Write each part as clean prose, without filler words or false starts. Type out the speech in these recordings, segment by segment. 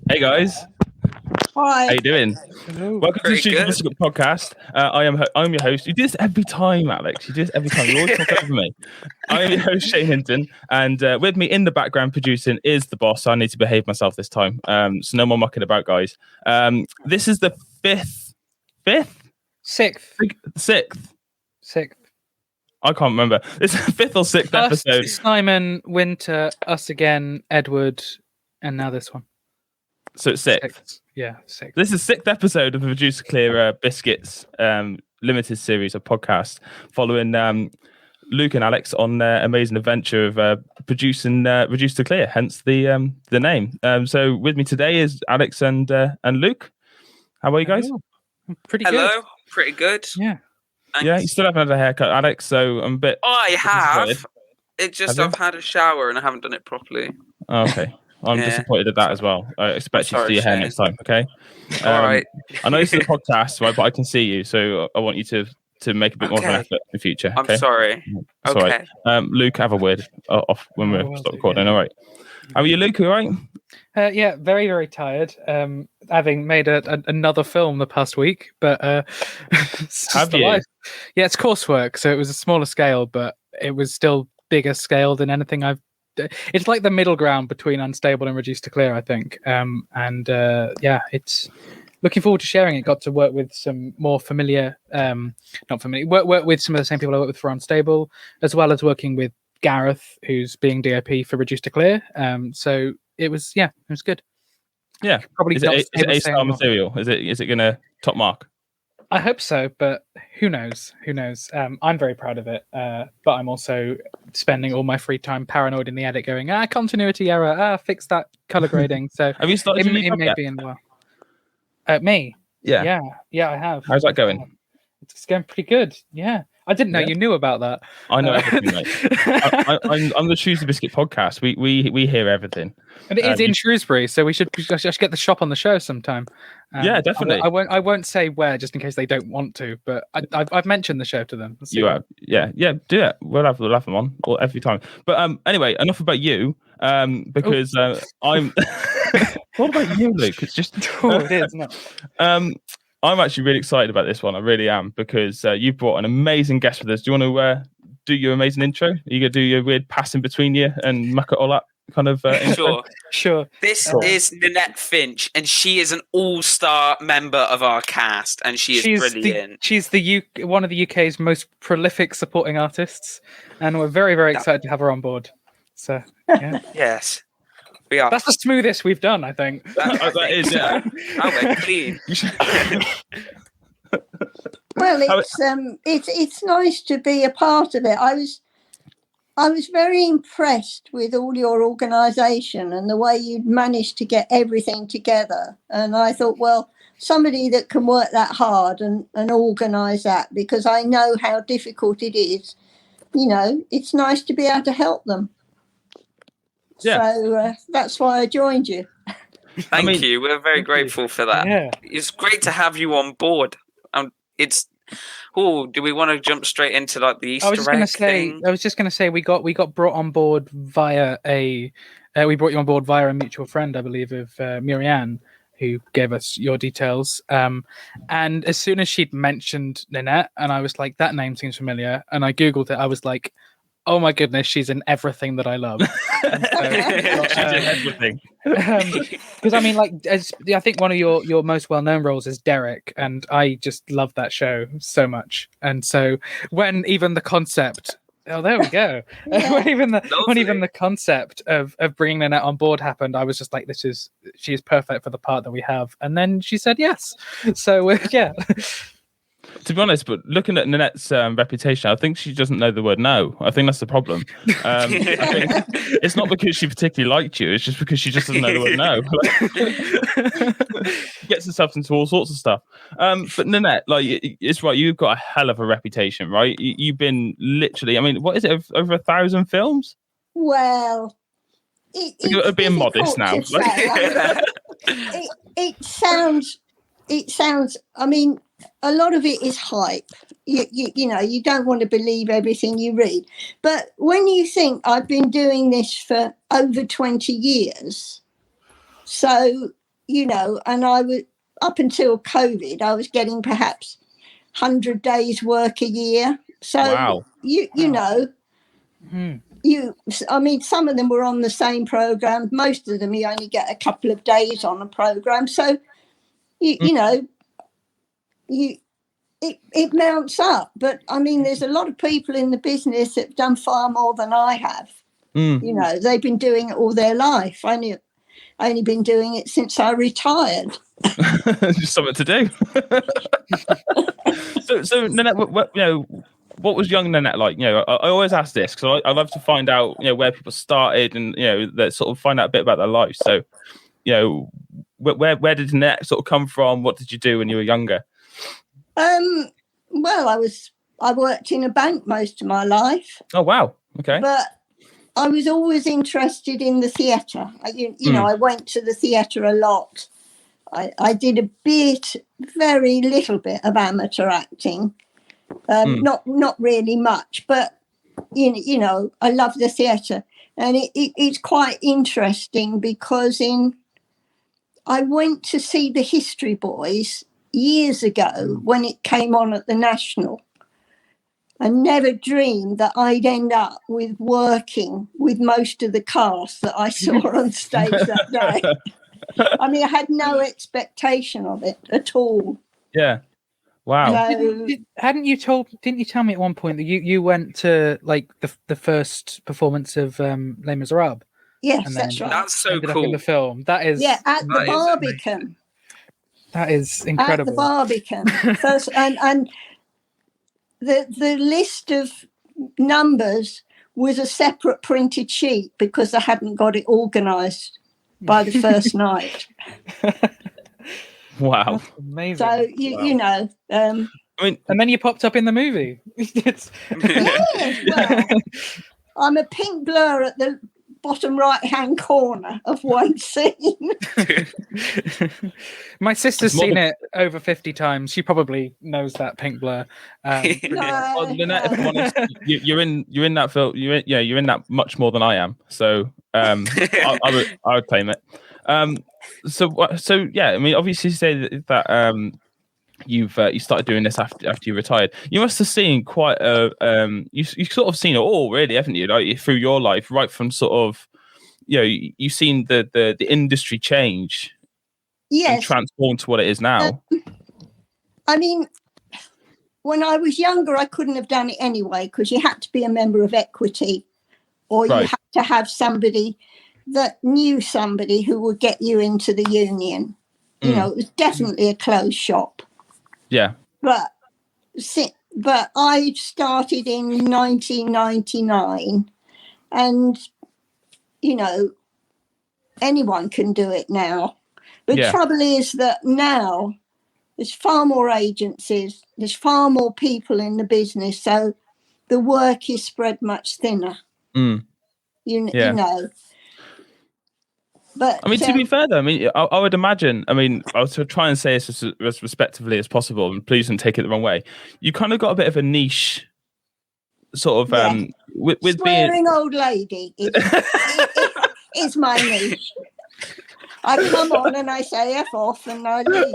Hey guys, Hi. how you doing? Hello. Welcome to the Very Studio good. Biscuit podcast. I'm your host. You do this every time, Alex. You do this every time. You always talk over me. I am your host, Shane Hinton, and with me in the background producing is the boss. So I need to behave myself this time. So no more mucking about, guys. This is the sixth. I can't remember. This is the fifth or sixth episode. Simon, Winter, us again, Edward, and now this one. So it's sixth. Yeah, sixth. This is sixth episode of the Producer Clear Biscuits limited series of podcasts following Luke and Alex on their amazing adventure of producing Reduce to Clear, hence the name. So with me today is Alex and Luke. How are you guys? Pretty good. Hello, pretty good. Yeah. Thanks. Yeah, you still haven't had a haircut, Alex, so I'm a bit... I have. disappointed. It's just Have you? I've had a shower and I haven't done it properly. Oh, okay. I'm Yeah. disappointed at that as well. I expect you to Sorry, do your hair Shane. next time, okay? All right. I know this is a podcast, right, but I can see you, so I want you to make a bit more of an Okay. effort in the future. I'm Okay? sorry. It's all Okay. right. Luke, have a word off when I we will stop do, recording. yeah. All right. How are you, Luke? All right? Yeah, very, very tired. Having made another film the past week, but it's just Have the you? life. Yeah, it's coursework, so it was a smaller scale, but it was still bigger scale than anything I've. It's like the middle ground between Unstable and Reduced to Clear, I think. Yeah, it's looking forward to sharing it. Got to work with some more familiar, not familiar, work with some of the same people I work with for Unstable, as well as working with Gareth, who's being DOP for Reduced to Clear. So it was good. Yeah. Probably Is not it stay the A-star same. material? Is it going to top mark? I hope so, but who knows? Who knows? I'm very proud of it, but I'm also spending all my free time paranoid in the edit, going, continuity error, fix that color grading. So Have you started it, your new it job may yet? be in well. Me? Yeah. Yeah, I have. How's that going? It's going pretty good. Yeah, I didn't know Yeah. you knew about that. I know everything, mate. I'm the Choose the Biscuit podcast. We hear everything. And it is in you- Shrewsbury, so I should get the shop on the show sometime. Yeah, definitely. I won't say where, just in case they don't want to. But I've mentioned the show to them. You have, yeah, do it. We'll have them on every time. But anyway, enough about you. Because I'm. What about you, Luke? It's just. Oh, it is. No. I'm actually really excited about this one. I really am, because you brought an amazing guest with us. Do you want to do your amazing intro? Are you gonna do your weird passing between you and muck it all up kind of intro? Sure. This is Ninette Finch, and she is an all-star member of our cast, and she's brilliant. She's one of the UK's most prolific supporting artists, and we're very, very excited to have her on board. So, yeah. Yes, we are. That's the smoothest we've done, I think. That is, yeah. Oh, we're clean. Well, it's nice to be a part of it. I was very impressed with all your organisation and the way you'd managed to get everything together. And I thought, well, somebody that can work that hard and organise that, because I know how difficult it is. You know, it's nice to be able to help them. Yeah. So that's why I joined you. Thank you. We're very grateful for that. Yeah. It's great to have you on board. Do we want to jump straight into like the Easter egg thing? I was just going to say we got brought on board via we brought you on board via a mutual friend, I believe, of Miriam, who gave us your details. And as soon as she'd mentioned Ninette, and I was like, that name seems familiar, and I googled it, I was like, oh my goodness, she's in everything that I love. Everything. Because I mean, I think one of your most well-known roles is Derek, and I just love that show so much. And so when even the concept, there we go. when even the concept of bringing Ninette on board happened, I was just like, she is perfect for the part that we have. And then she said yes. So yeah. To be honest, but looking at Ninette's reputation, I think she doesn't know the word no. I think that's the problem. I think it's not because she particularly liked you. It's just because she just doesn't know the word no. Gets herself into all sorts of stuff. But Ninette, it's right. You've got a hell of a reputation, right? You've been literally, I mean, what is it, over 1,000 films? Well, You're being modest now. It sounds. I mean, a lot of it is hype. You know, you don't want to believe everything you read. But when you think I've been doing this for over 20 years, so and I was, up until COVID, I was getting perhaps 100 days work a year. So, wow. I mean, some of them were on the same program. Most of them, you only get a couple of days on a program. So, it mounts up. But I mean, there's a lot of people in the business that have done far more than I have. They've been doing it all their life. I only been doing it since I retired. Just something to do. so Ninette, what was young Ninette like? I always ask this because I love to find out, where people started and that sort of find out a bit about their life. So, where did Ninette sort of come from? What did you do when you were younger? Well, I worked in a bank most of my life. Oh wow, okay. But I was always interested in the theatre. I went to the theatre a lot. I did a very little bit of amateur acting. Not really much, but I love the theatre, and it's quite interesting because I went to see the History Boys years ago when it came on at the National. I never dreamed that I'd end up with working with most of the cast that I saw on stage that day. I mean, I had no expectation of it at all. Yeah. Wow. Didn't you tell me at one point that you went to like the first performance of Les Miserables? Yes, that's right. That's so ended cool. up in the film. That is at the Barbican. That is incredible. At the Barbican. First, and the list of numbers was a separate printed sheet because I hadn't got it organised by the first night. Wow. That's amazing. So I mean, and then you popped up in the movie. Yes, well, I'm a pink blur at the bottom right-hand corner of one scene. My sister's seen it over 50 times. She probably knows that pink blur. Ninette, if I'm honest, you're in that film. You're in that much more than I am. So I would claim it. So yeah, I mean, obviously, you say that you started doing this after you retired. You must have seen quite you sort of seen it all, really, haven't you? Like through your life, right from sort of, you've seen the industry change, and transform to what it is now. I mean, when I was younger, I couldn't have done it anyway because you had to be a member of Equity, or you had to have somebody that knew somebody who would get you into the union. It was definitely a closed shop. Yeah. But I started in 1999, and anyone can do it now. The trouble is that now there's far more agencies, there's far more people in the business, so the work is spread much thinner. You know. But I mean, to be fair, though, I mean, I would imagine. I mean, I was to try and say this as respectively as possible, and please don't take it the wrong way. You kind of got a bit of a niche, sort of, with swearing being old lady. It's my niche. I come on and I say F off and I leave.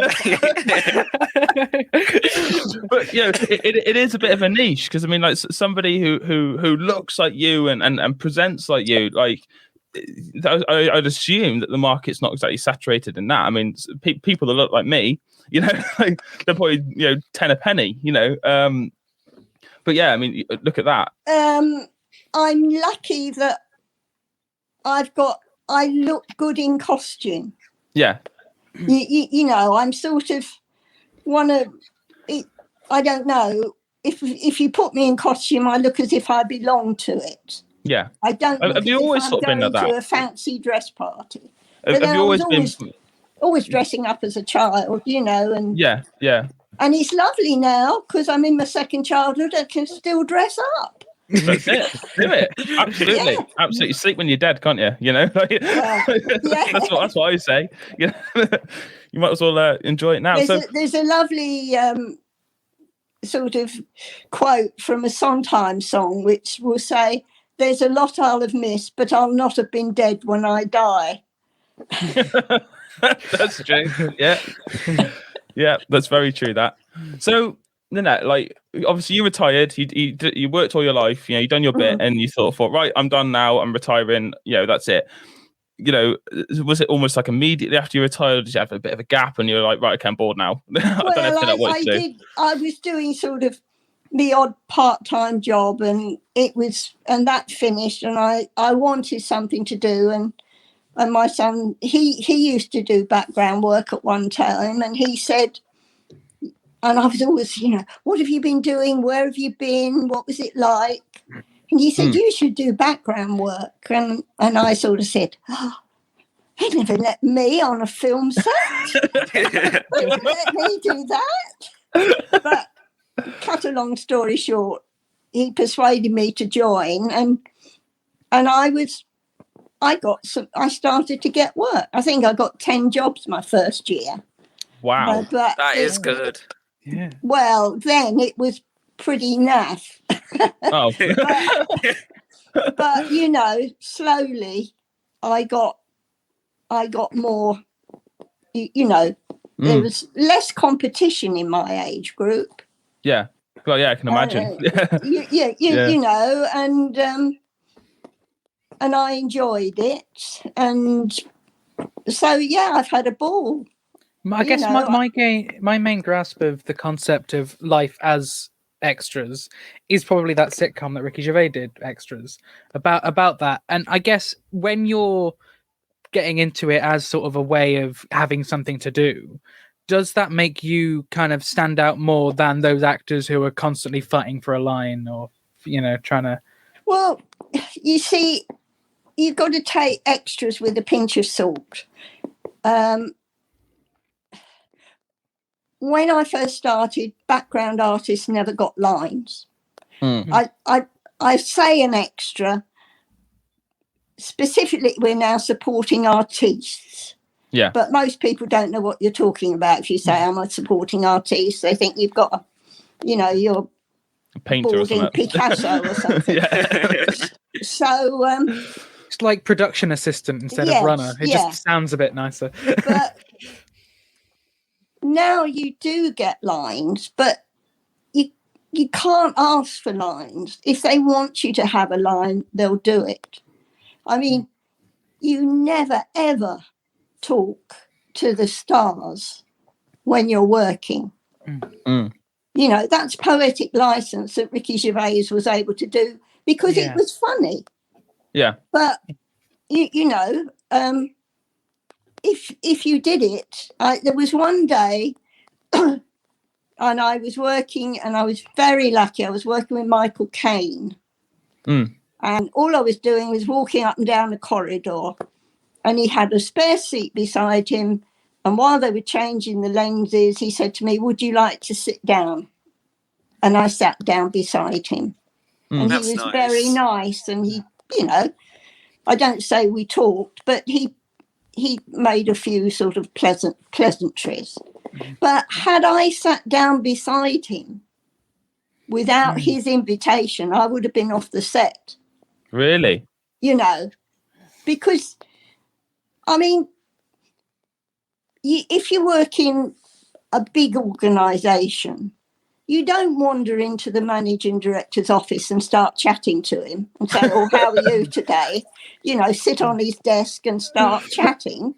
But it is a bit of a niche because I mean, like somebody who looks like you and presents like you, like. I'd assume that the market's not exactly saturated in that. I mean, people that look like me, like, they're probably 10 a penny, But yeah, I mean, look at that. I'm lucky that I look good in costume. Yeah. I'm sort of I don't know if you put me in costume, I look as if I belong to it. Yeah, I don't. Have you always sort of been like that? To a fancy dress party. Have you always dressing up as a child, and yeah. And it's lovely now because I'm in my second childhood and can still dress up. That's it. Do it. Absolutely, absolutely. Sleep when you're dead, can't you? That's what I say. You might as well enjoy it now. There's a lovely sort of quote from a Sondheim song which will say, "There's a lot I'll have missed, but I'll not have been dead when I die." That's true. Yeah. Yeah, that's very true. That. So, Ninette, like, obviously you retired. You worked all your life. You done your bit, and you thought, right, I'm done now. I'm retiring. That's it. Was it almost like immediately after you retired? Did you have a bit of a gap, and you're like, right, okay, I'm bored now? I was doing sort of the odd part-time job, and that finished, and I wanted something to do, and my son, he used to do background work at one time, and he said, and I was always, what have you been doing? Where have you been? What was it like? And he said, you should do background work. And I sort of said, they'd never let me on a film set. They wouldn't let me do that. But cut a long story short, he persuaded me to join, and I started to get work. I think I got 10 jobs my first year. Wow. But that is good. Yeah. Well, then it was pretty naff. Oh. but slowly I got more, there was less competition in my age group. Yeah. Well, yeah, I can imagine. And I enjoyed it. And so, I've had a ball. I guess my main grasp of the concept of life as extras is probably that sitcom that Ricky Gervais did, Extras, about that. And I guess when you're getting into it as sort of a way of having something to do, does that make you kind of stand out more than those actors who are constantly fighting for a line or, trying to... Well, you see, you've got to take extras with a pinch of salt. When I first started, background artists never got lines. I say an extra. Specifically, we're now supporting artists. Yeah. But most people don't know what you're talking about. If you say I'm a supporting artist, they think you've got you're a painter or something. Picasso or something. So it's like production assistant instead of runner. It just sounds a bit nicer. But now you do get lines, but you can't ask for lines. If they want you to have a line, they'll do it. I mean, you never, ever talk to the stars when you're working. That's poetic license that Ricky Gervais was able to do because it was funny. Yeah. But, if you did it, there was one day and I was working, and I was very lucky. I was working with Michael Caine. And all I was doing was walking up and down the corridor, and he had a spare seat beside him. And while they were changing the lenses, he said to me, "Would you like to sit down?" And I sat down beside him. And he was very nice. And he, I don't say we talked, but he made a few sort of pleasantries. But had I sat down beside him without his invitation, I would have been off the set. Really? Because, I mean, if you work in a big organisation, you don't wander into the managing director's office and start chatting to him and say, "Oh, how are you today?" Sit on his desk and start chatting.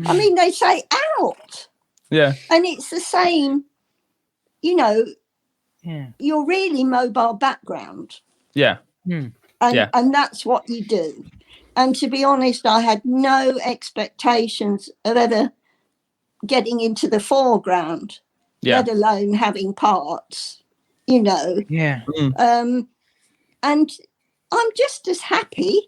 I mean, they say out. Yeah. And it's the same, you're really mobile background. Yeah. And that's what you do. And to be honest, I had no expectations of ever getting into the foreground, let alone having parts, Yeah. And I'm just as happy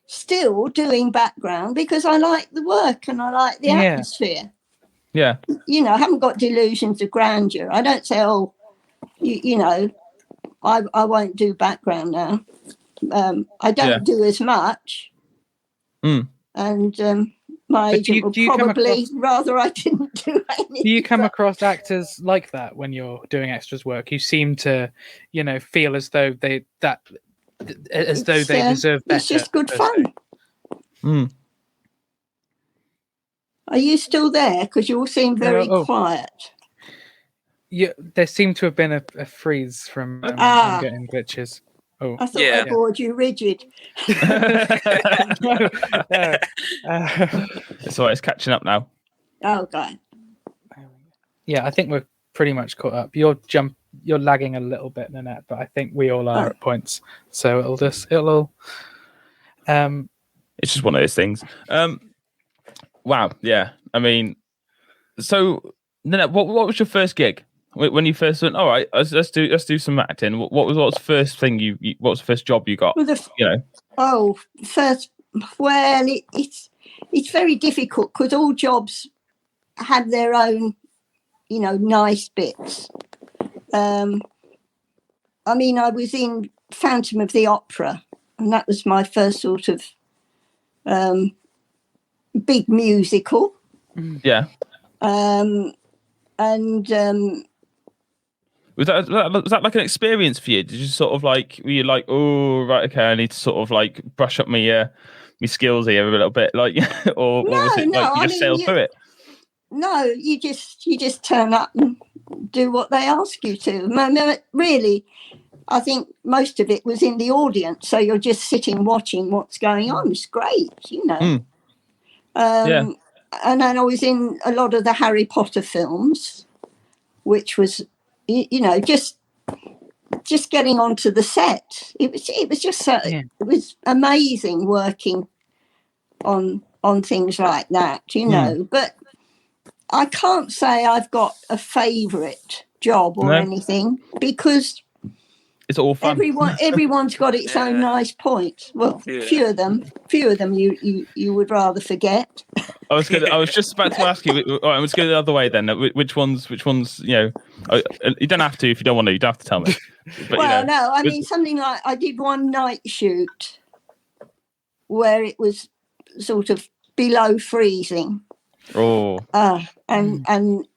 still doing background because I like the work and I like the atmosphere. Yeah. I haven't got delusions of grandeur. I don't say, "Oh, I won't do background now." I don't do as much. And my agent would probably rather I didn't do anything. Do you come across actors like that when you're doing extras work? You seem to, feel as though they deserve better. It's just good fun. Are you still there? Because you all seem very quiet. Yeah, there seemed to have been a freeze from I'm getting glitches. Oh, I thought I bored you rigid. no. So it's catching up now. Oh, God. Yeah, I think we're pretty much caught up. You're lagging a little bit, Ninette, but I think we all are at points. So it'll. It's just one of those things. Wow. Yeah. I mean, so Ninette, what was your first gig when you first went? All right, let's do some acting. What was the first thing what was the first job you got? Well, first. Well, it's very difficult because all jobs have their own, nice bits. I mean, I was in Phantom of the Opera, and that was my first sort of big musical. Yeah. Was that like an experience for you? Did you sort of like, were you like, oh right, okay, I need to sort of like brush up my skills here a little bit, like, or was it like you just sailed through it? No, you just turn up and do what they ask you to. Really, I think most of it was in the audience, so you're just sitting watching what's going on. It's great, Yeah. And then I was in a lot of the Harry Potter films, which was, just getting onto the set. It was just it was amazing working on things like that, But I can't say I've got a favourite job or anything because it's all fun. Everyone's got its own nice points. Well, few of them you would rather forget. I was just about to ask you. All right, let's go the other way then. Which ones? You don't have to if you don't want to. You don't have to tell me. But, no. I mean, something like I did one night shoot where it was sort of below freezing. Oh. And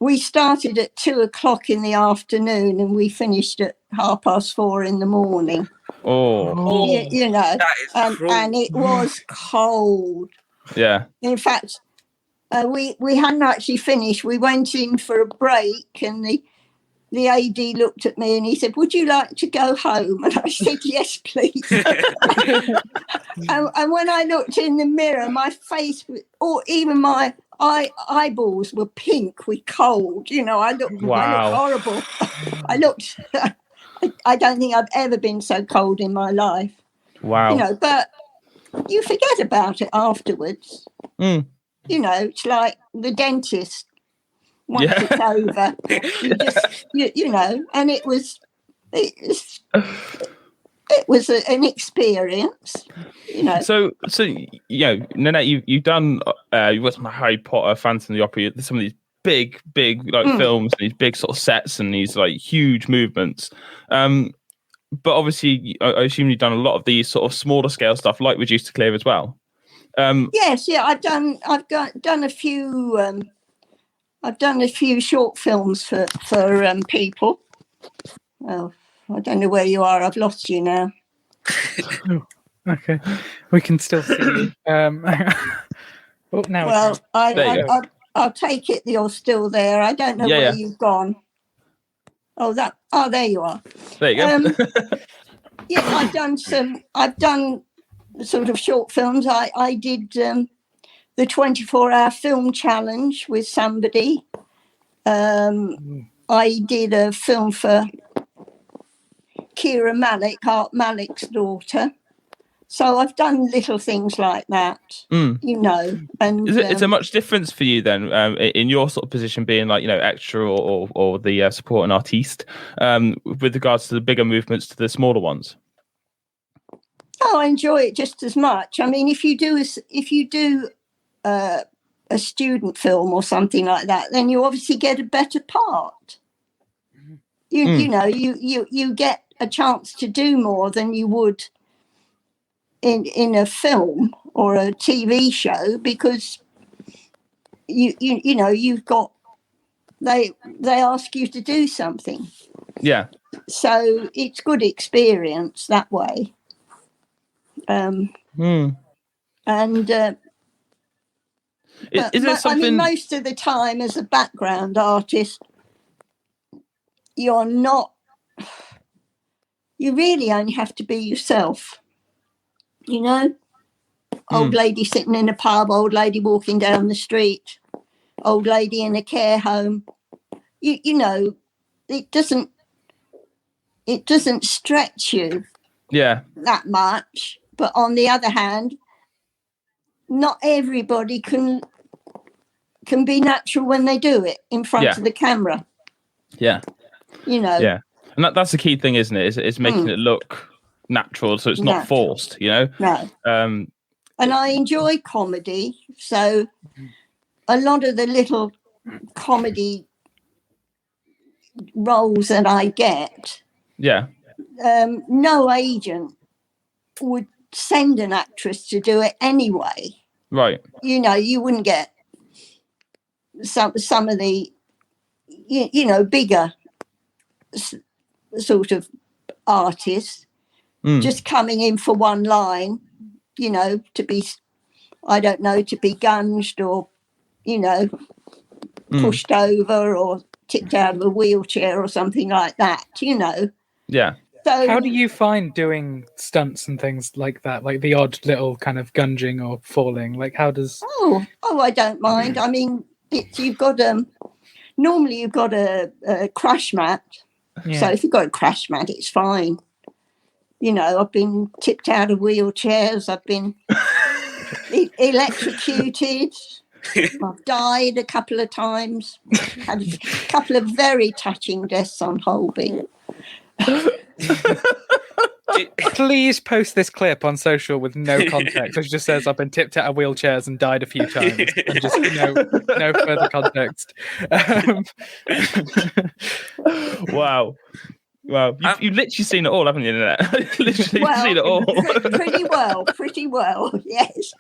we started at 2:00 in the afternoon and we finished at 4:30 in the morning. Oh. And it was cold. Yeah. In fact, we hadn't actually finished. We went in for a break and the AD looked at me and he said, "Would you like to go home?" And I said, "Yes, please." and when I looked in the mirror, my face, or even my eyeballs were pink with cold. I looked horrible. I don't think I've ever been so cold in my life. Wow. But you forget about it afterwards. It's like the dentist. Once it's over, you just, and it was an experience, So Ninette, you've done you've worked on Harry Potter, Phantom of the Opera, some of these big films, and these big sort of sets, and these like huge movements. But obviously, I assume you've done a lot of these sort of smaller scale stuff, like Reduced to Clear as well. Yes, I've done a few. I've done a few short films for people. Oh, I don't know where you are. I've lost you now. Okay, we can still see you. Now. Well, I'll take it that you're still there. I don't know where you've gone. Oh, there you are. There you go. I've done sort of short films. I did the 24-hour film challenge with somebody. I did a film for Kira Malik, Art Malik's daughter. So I've done little things like that, And is it much difference for you then in your sort of position, being like extra or the supporting artiste, with regards to the bigger movements to the smaller ones? Oh, I enjoy it just as much. I mean, if you do a student film or something like that, then you obviously get a better part. You get a chance to do more than you would in a film or a TV show, because you've got they ask you to do something. Yeah. So it's good experience that way. And Is there something? I mean, most of the time, as a background artist, you're not. You really only have to be yourself. You know, old lady sitting in a pub, old lady walking down the street, old lady in a care home. You know, it doesn't stretch you that much. But on the other hand, not everybody can be natural when they do it in front of the camera. Yeah. You know. Yeah. And that's the key thing, isn't it? It's making it look natural, so it's not forced, you know? No. And I enjoy comedy, so a lot of the little comedy roles that I get, no agent would send an actress to do it anyway. Right. You know, you wouldn't get some of the, you know, bigger sort of artists just coming in for one line, you know, to be, I don't know, to be gunged or, you know, pushed over or tipped out of a wheelchair or something like that, you know. Yeah. So how do you find doing stunts and things like that, like the odd little kind of gunging or falling? Like, how does? Oh, I don't mind. I mean, you've got normally you've got a crash mat. Yeah. So if you've got a crash mat, it's fine. You know, I've been tipped out of wheelchairs. I've been electrocuted. I've died a couple of times. Had a couple of very touching deaths on Holby. Please post this clip on social with no context. It just says I've been tipped out of wheelchairs and died a few times, and just no further context. Wow. You've literally seen it all, haven't you, Ninette? Literally seen it all. Pretty well, yes.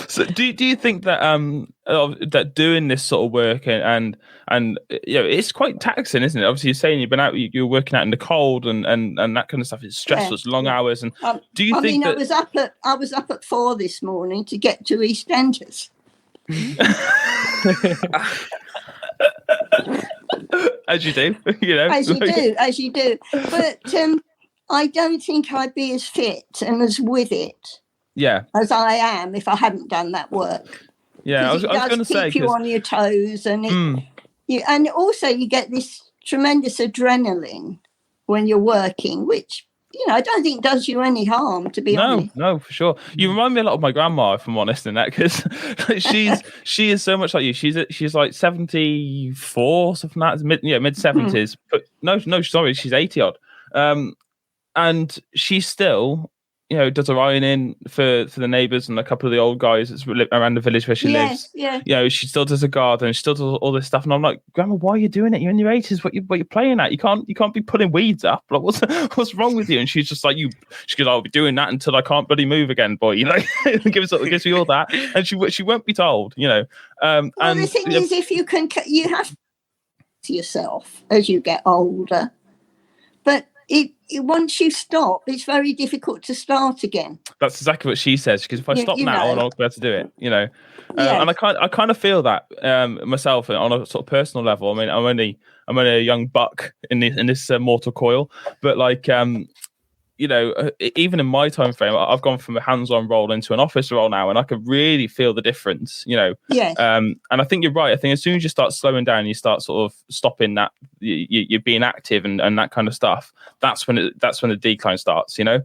So do you think that that doing this sort of work and you know, it's quite taxing, isn't it? Obviously, you're saying you've been out, you're working out in the cold and that kind of stuff. It's stressful, it's long hours. And do you think that I was up at 4 this morning to get to EastEnders. As you do, you know. As you do. But I don't think I'd be as fit and as with it as I am if I hadn't done that work. Yeah, I was going to say, keep you on your toes, and and also you get this tremendous adrenaline when you're working, which, you know, I don't think does you any harm, to be honest. No, for sure. You remind me a lot of my grandma, if I'm honest, in that, because she is so much like you. She's like 74, something like that, mid 70s. But no, sorry, she's 80 odd. And she still, you know, does her ironing for the neighbours and a couple of the old guys that's around the village where she lives. Yeah. You know, she still does a garden, she still does all this stuff. And I'm like, Grandma, why are you doing it? You're in your 80s. What you're playing at? You can't be putting weeds up. Like, what's wrong with you? And she's just like, she goes, I'll be doing that until I can't bloody move again, boy. You know, gives me all that. And she won't be told, you know. Well, and the thing is, if you have to yourself as you get older, but once you stop, it's very difficult to start again. That's exactly what she says. Because if I stop now, I'm not be able to do it. You know, and I kind of feel that myself on a sort of personal level. I mean, I'm only a young buck in this mortal coil, but like you know, even in my time frame, I've gone from a hands-on role into an office role now, and I can really feel the difference, you know. Yes. And I think you're right. I think as soon as you start slowing down, you start sort of stopping that, you're being active and that kind of stuff. That's when the decline starts, you know.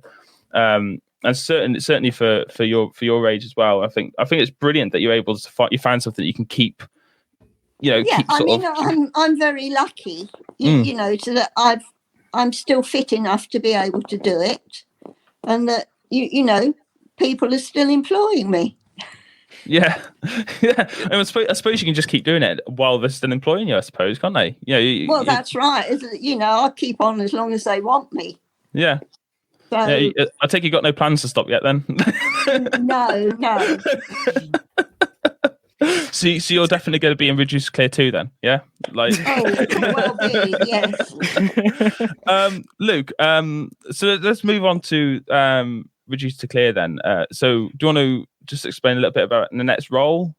And certainly for your age as well. I think it's brilliant that you're able to find something you can keep. You know, I'm very lucky, you know, so that I'm still fit enough to be able to do it, and that you know, people are still employing me. Yeah. And I suppose you can just keep doing it while they're still employing you, I suppose, can't they? Yeah. That's right. You know, I'll keep on as long as they want me. Yeah. So, I take you got no plans to stop yet, then? No. So you're definitely going to be in Reduced to Clear 2 then, yeah? Like, well be, yes. Luke, so let's move on to Reduced to Clear then. So do you want to just explain a little bit about Ninette's role?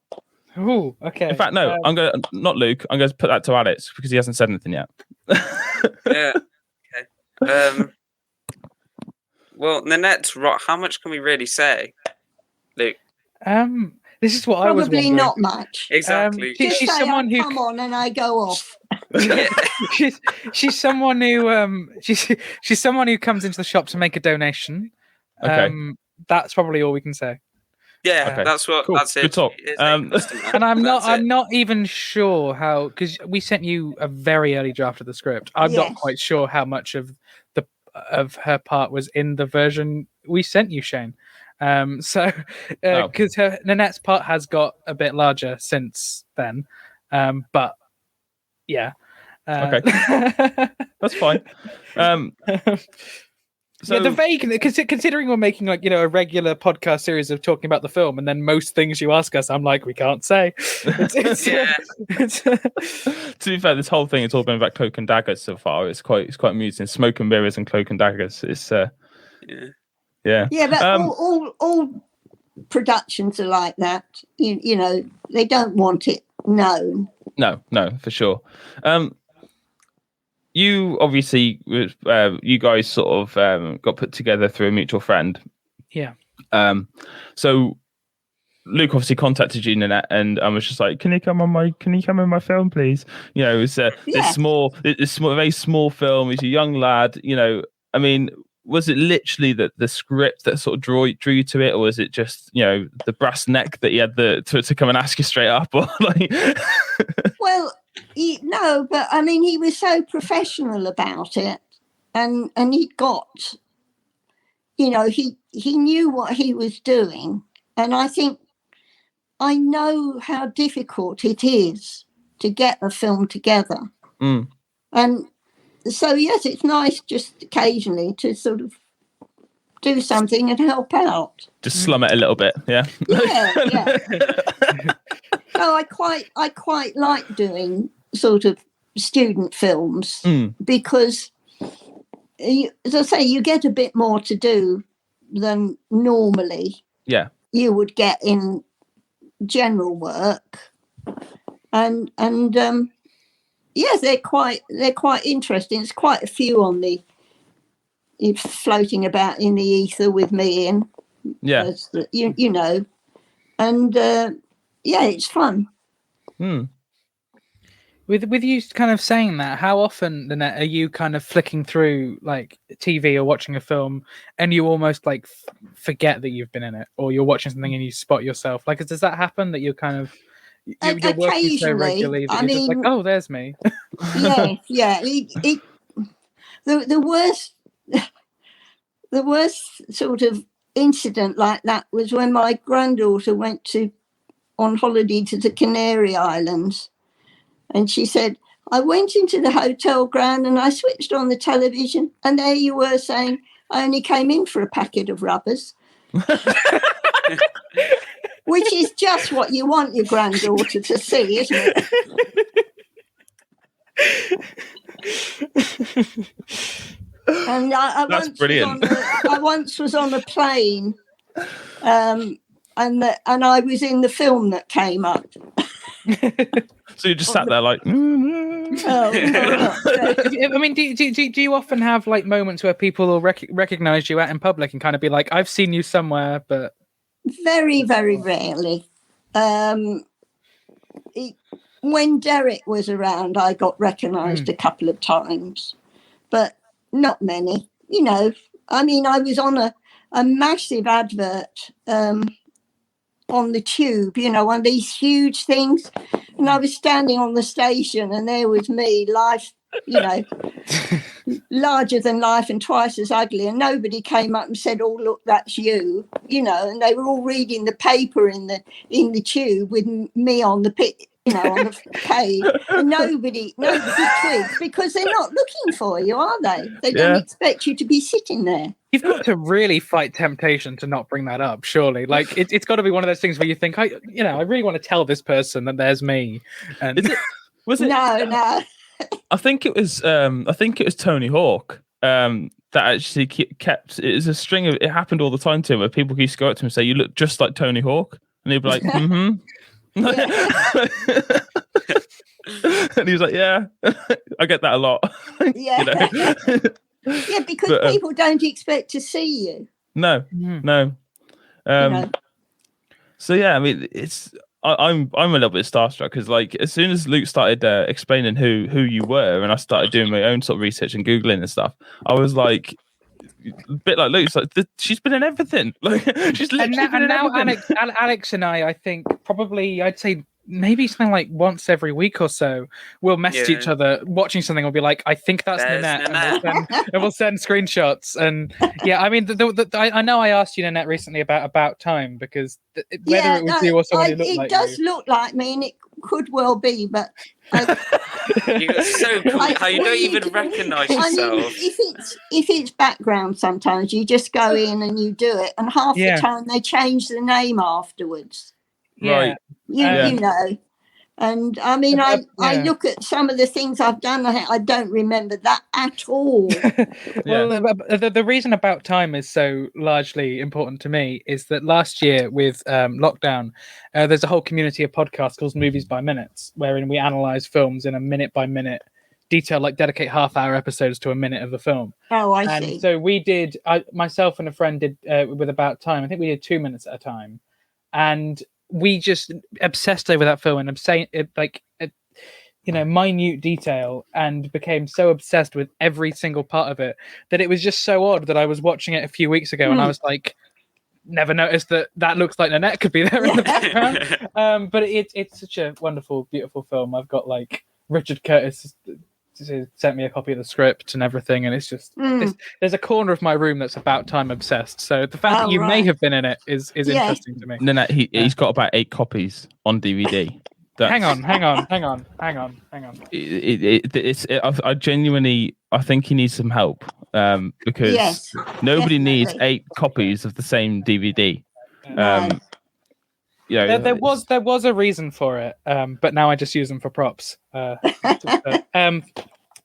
Oh, okay. In fact, no, I'm going to, not Luke, I'm going to put that to Alex because he hasn't said anything yet. Yeah. Okay. Well, Ninette's right. How much can we really say, Luke? This is what I was Probably wondering. not much. Exactly. Just she's say, someone who come on, and I go off. she's someone who she's someone who comes into the shop to make a donation. Okay. That's probably all we can say. Yeah, Okay. that's what. Cool. That's it. Good talk. And I'm not even sure how, because we sent you a very early draft of the script. I'm not quite sure how much of her part was in the version we sent you, Shane. Because Ninette's part has got a bit larger since then. But yeah. Okay. That's fine. So the vague, considering we're making a regular podcast series of talking about the film, and then most things you ask us, I'm like, we can't say. To be fair, this whole thing has all been about cloak and daggers so far. It's quite amusing. Smoke and mirrors and cloak and daggers. It's yeah. But all productions are like that. You know, they don't want it known. No, for sure. You obviously, you guys sort of got put together through a mutual friend. Yeah. So Luke obviously contacted you, Ninette, and I was just like, "Can you come in my film, please?" You know, it's this very small film. He's a young lad. You know, I mean, was it literally the script that sort of drew you to it, or was it just the brass neck that he had to come and ask you straight up, or like? Well. No, but I mean, he was so professional about it, and he'd got, he knew what he was doing, and I think I know how difficult it is to get a film together, and so yes, it's nice just occasionally to sort of do something and help out. Just slum it a little bit, yeah. Yeah. No, I quite like doing sort of student films because, as I say, you get a bit more to do than normally. Yeah, you would get in general work, and yes, they're quite interesting. There's quite a few on floating about in the ether with me in. Yeah, and it's fun. With you kind of saying that, how often, Ninette, are you kind of flicking through like TV or watching a film and you almost like forget that you've been in it, or you're watching something and you spot yourself? Like, does that happen that you're kind of you're working so regularly that you're just like, oh, there's me? Yeah. The worst sort of incident like that was when my granddaughter went on holiday to the Canary Islands. And she said, I went into the hotel ground and I switched on the television, and there you were saying, I only came in for a packet of rubbers. Which is just what you want your granddaughter to see, isn't it? And that's brilliant. I once was on a plane, and I was in the film that came up. So you just sat there like. I mean, do you often have like moments where people will recognize you out in public and kind of be like, "I've seen you somewhere," but very, very rarely. When Derek was around, I got recognised a couple of times, but not many. I mean, I was on a massive advert on the tube, one of these huge things, and I was standing on the station, and there was me, life, larger than life and twice as ugly, and nobody came up and said, "Oh, look, that's you," and they were all reading the paper in the tube with me on the on the page, and nobody twigs because they're not looking for you, are they? They don't expect you to be sitting there. You've got to really fight temptation to not bring that up, surely. Like it's got to be one of those things where you think, I really want to tell this person that there's me. And was it? No. I think it was Tony Hawk. that actually kept. It was a string of. It happened all the time to him, where people used to go up to him and say, "You look just like Tony Hawk," and he'd be like, "Mm-hmm." And he was like, "Yeah, I get that a lot." Yeah. You know? Yeah, because people don't expect to see you. No. So yeah, I mean, I'm a little bit starstruck because, like, as soon as Luke started explaining who you were, and I started doing my own sort of research and googling and stuff, I was like, a bit like Luke's, like, she's been in everything. Like, she's literally been in everything. Alex and I think probably, I'd say maybe something like once every week or so, we'll message each other watching something. We'll be like, I think that's Ninette. And we'll send screenshots. And yeah, I mean, I know I asked you, Ninette, recently about time, because whether it was you or someone who looked like you. It does look like me, and it could well be, but you're so cool how you don't even recognise yourself. I mean, if it's background, sometimes you just go in and you do it, and half the time they change the name afterwards. Right. You know, and I mean, I look at some of the things I've done. I don't remember that at all. Well, the reason About Time is so largely important to me is that last year with lockdown, there's a whole community of podcasts called Movies by Minutes, wherein we analyse films in a minute by minute detail, like dedicate half-hour episodes to a minute of the film. Oh, I see. So we did. Myself and a friend did with About Time. I think we did 2 minutes at a time, and we just obsessed over that film and minute detail, and became so obsessed with every single part of it that it was just so odd that I was watching it a few weeks ago and I was like, never noticed that looks like Ninette could be there in the background. But it's such a wonderful, beautiful film. I've got like Richard Curtis sent me a copy of the script and everything, and it's just there's a corner of my room that's About Time obsessed. So the fact that you may have been in it is interesting to me. Ninette, he's got about 8 copies on DVD. Hang on. I genuinely, I think he needs some help, because nobody needs 8 copies of the same DVD. There was a reason for it, but now I just use them for props.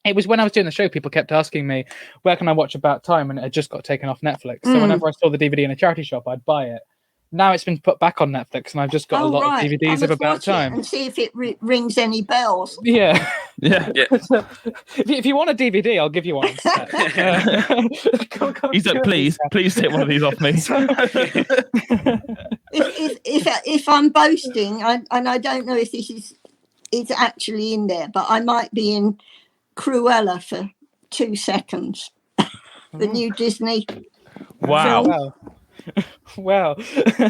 It was when I was doing the show, people kept asking me, where can I watch About Time? And it had just got taken off Netflix. So whenever I saw the DVD in a charity shop, I'd buy it. Now it's been put back on Netflix, and I've just got a lot of DVDs of About Time. And see if it rings any bells. Yeah. So, if you want a DVD, I'll give you one. He's like, please take one of these off me. if I'm boasting, and I don't know if this is actually in there, but I might be in Cruella for 2 seconds. The new Disney. Wow. Wow.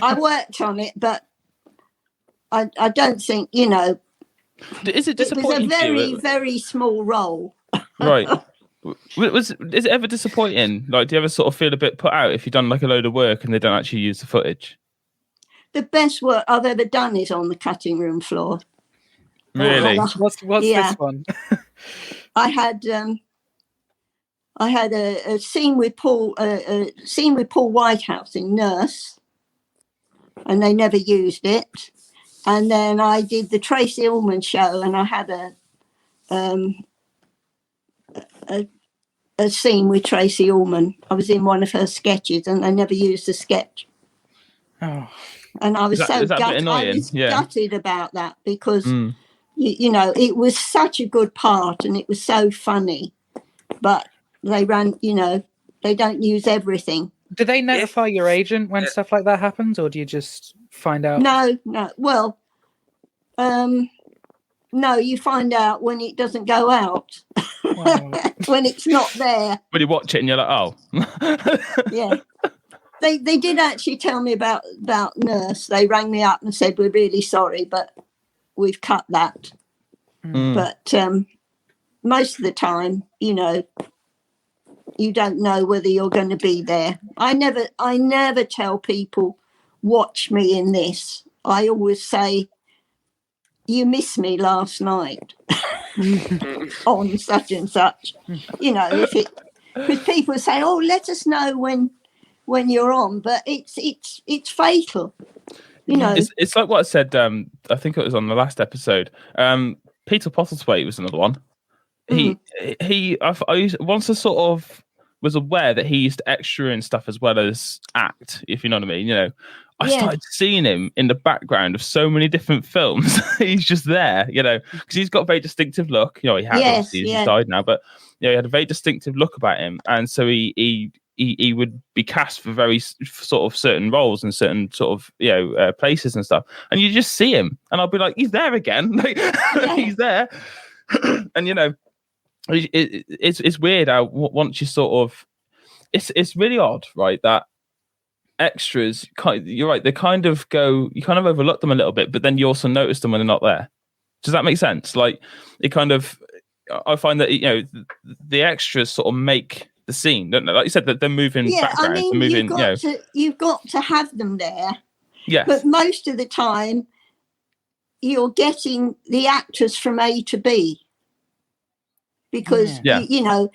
I worked on it, but I don't think, Is it disappointing? It was a very, very small role. Right. Is it ever disappointing? Like, do you ever sort of feel a bit put out if you've done like a load of work and they don't actually use the footage? The best work I've ever done is on the cutting room floor. Really? What's this one? I had a scene with Paul Whitehouse in Nurse, and they never used it. And then I did the Tracy Ullman show, and I had a scene with Tracy Ullman. I was in one of her sketches, and they never used the sketch. Oh. And I was gutted. Gutted about that because it was such a good part, and it was so funny, but they they don't use everything. Do they notify your agent when stuff like that happens, or do you just find out? No. Well, no, you find out when it doesn't go out. When it's not there. When you watch it and you're like, oh. Yeah. They did actually tell me about Nurse. They rang me up and said, we're really sorry, but we've cut that. But most of the time, you don't know whether you're going to be there. I never tell people, watch me in this. I always say, you missed me last night on such and such. Because people say, oh, let us know when you're on, but it's fatal. It's like what I said. I think it was on the last episode. Peter Postlethwaite was another one. I used once to sort of was aware that he used to extra and stuff as well as act, if you know what I mean. You know, I started seeing him in the background of so many different films. He's just there, you know, because he's got a very distinctive look. You know, he has obviously he's died now, but you know, he had a very distinctive look about him, and so he would be cast for very sort of certain roles and certain sort of places and stuff, and you just see him, and I'll be like, he's there again, like he's there, and you know, it's weird how once you sort of, it's really odd, right? That extras, you're right, they kind of go, you kind of overlook them a little bit, but then you also notice them when they're not there. Does that make sense? Like it kind of, I find that, you know, the extras sort of make the scene, don't they? Like you said, that they're moving background. I mean, you've got to have them there. Yes. But most of the time, you're getting the actors from A to B. Because, you know,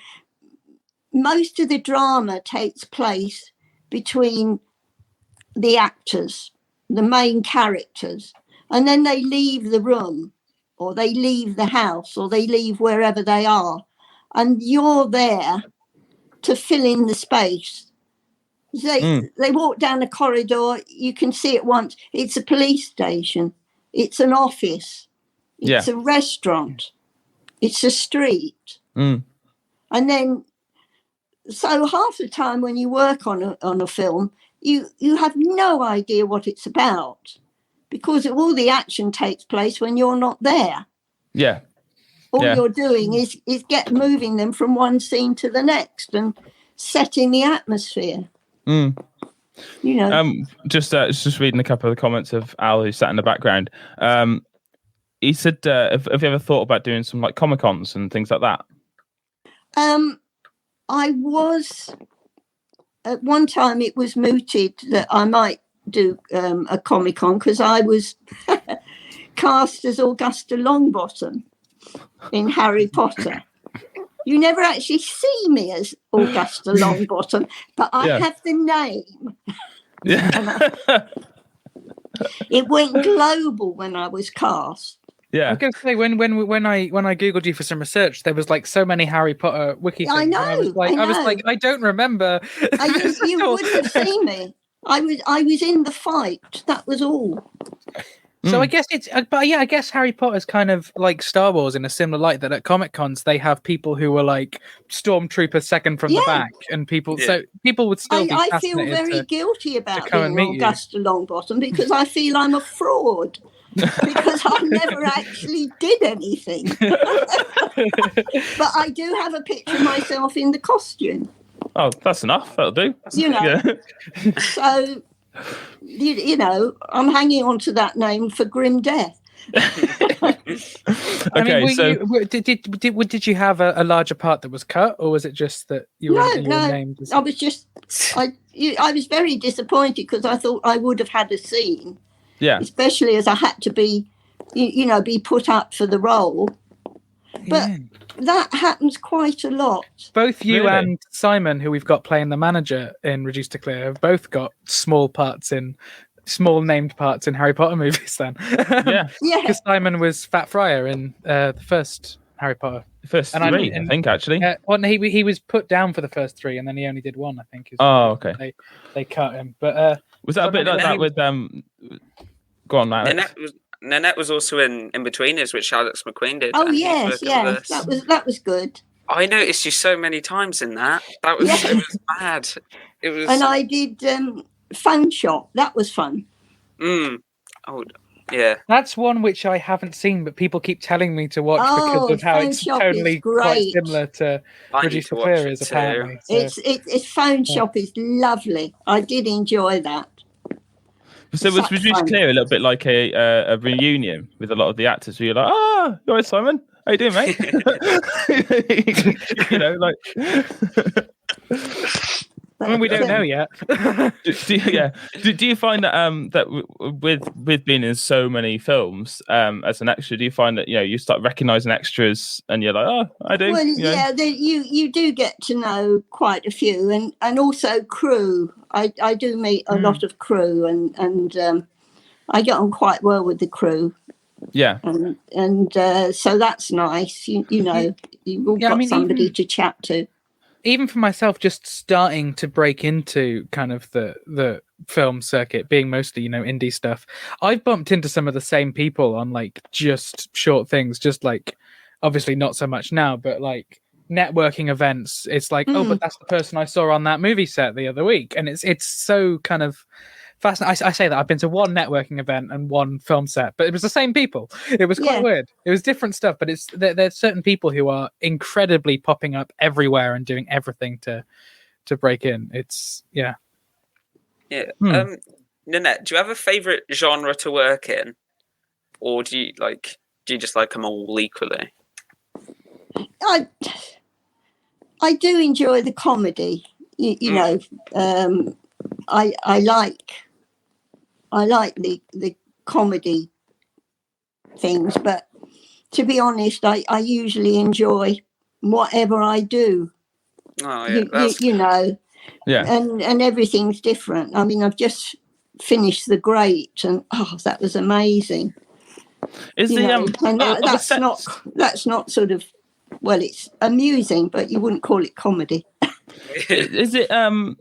most of the drama takes place between the actors, the main characters, and then they leave the room, or they leave the house, or they leave wherever they are, and you're there to fill in the space. They walk down a corridor, you can see at once it's a police station, it's an office, it's a restaurant, it's a street. And then, so half the time when you work on a film, you have no idea what it's about, because all the action takes place when you're not there. Yeah. All you're doing is moving them from one scene to the next and setting the atmosphere. You know. Just reading a couple of the comments of Al, who sat in the background. He said, have you ever thought about doing some like Comic-Cons and things like that? I was, at one time it was mooted that I might do a Comic-Con, because I was cast as Augusta Longbottom in Harry Potter. You never actually see me as Augusta Longbottom, but I have the name. It went global when I was cast. I was going to say, when I googled you for some research, there was like so many Harry Potter wiki things. I know. I was like, I don't remember. You would have seen me. I was in the fight. That was all. So I guess I guess Harry Potter's kind of like Star Wars in a similar light, that at Comic-Cons they have people who are like stormtroopers second from the back, and people so people would still be I feel very guilty about being Augusta Longbottom, because I feel I'm a fraud. Because I never actually did anything. But I do have a picture of myself in the costume. Oh, that's enough. That'll do. You know. So, you know, I'm hanging on to that name for grim death. Did you have a larger part that was cut, or was it just that you were named? I was just, I was very disappointed, because I thought I would have had a scene. Yeah. Especially as I had to be, you know, be put up for the role. But that happens quite a lot. Both you and Simon, who we've got playing the manager in Reduced to Clear, have both got small named parts in Harry Potter movies then. Because Simon was Fat Friar in the first Harry Potter. The first three, I think, actually. He was put down for the first three, and then he only did one, I think. Okay. They cut him. But was that a bit like that with go on, Matt. Ninette was also in Betweeners, which Alex McQueen did. Oh yes, that was good. I noticed you so many times in that. It was mad. It was. And I did Phone Shop. That was fun. Oh yeah. That's one which I haven't seen, but people keep telling me to watch because of how it's totally quite similar to Reduced to Clear is apparently. So. It's Phone Shop is lovely. I did enjoy that. So was Reduced to Clear a little bit like a reunion with a lot of the actors where you're like, you all right, Simon? How you doing, mate? You know, like... I mean, we don't know yet. Do you find that that with being in so many films as an extra, do you find that you start recognizing extras and you're like, oh, I do? Well, you do get to know quite a few, and also crew. I do meet a lot of crew, and I get on quite well with the crew. Yeah, and so that's nice. You know, you've got somebody to chat to. even for myself, just starting to break into kind of the film circuit, being mostly, indie stuff, I've bumped into some of the same people on like just short things, just like obviously not so much now, but like networking events. It's like, oh, but that's the person I saw on that movie set the other week, and it's so kind of fascinating. I say that I've been to one networking event and one film set, but it was the same people. It was quite weird. It was different stuff, but there's certain people who are incredibly popping up everywhere and doing everything to break in. It's yeah. Ninette, do you have a favorite genre to work in, or do you just like them all equally? I do enjoy the comedy. You know, I like the comedy things, but to be honest, I usually enjoy whatever I do. Oh yeah, and everything's different. I mean, I've just finished The Great, and that was amazing. That's not sort of, well, it's amusing, but you wouldn't call it comedy. Is it are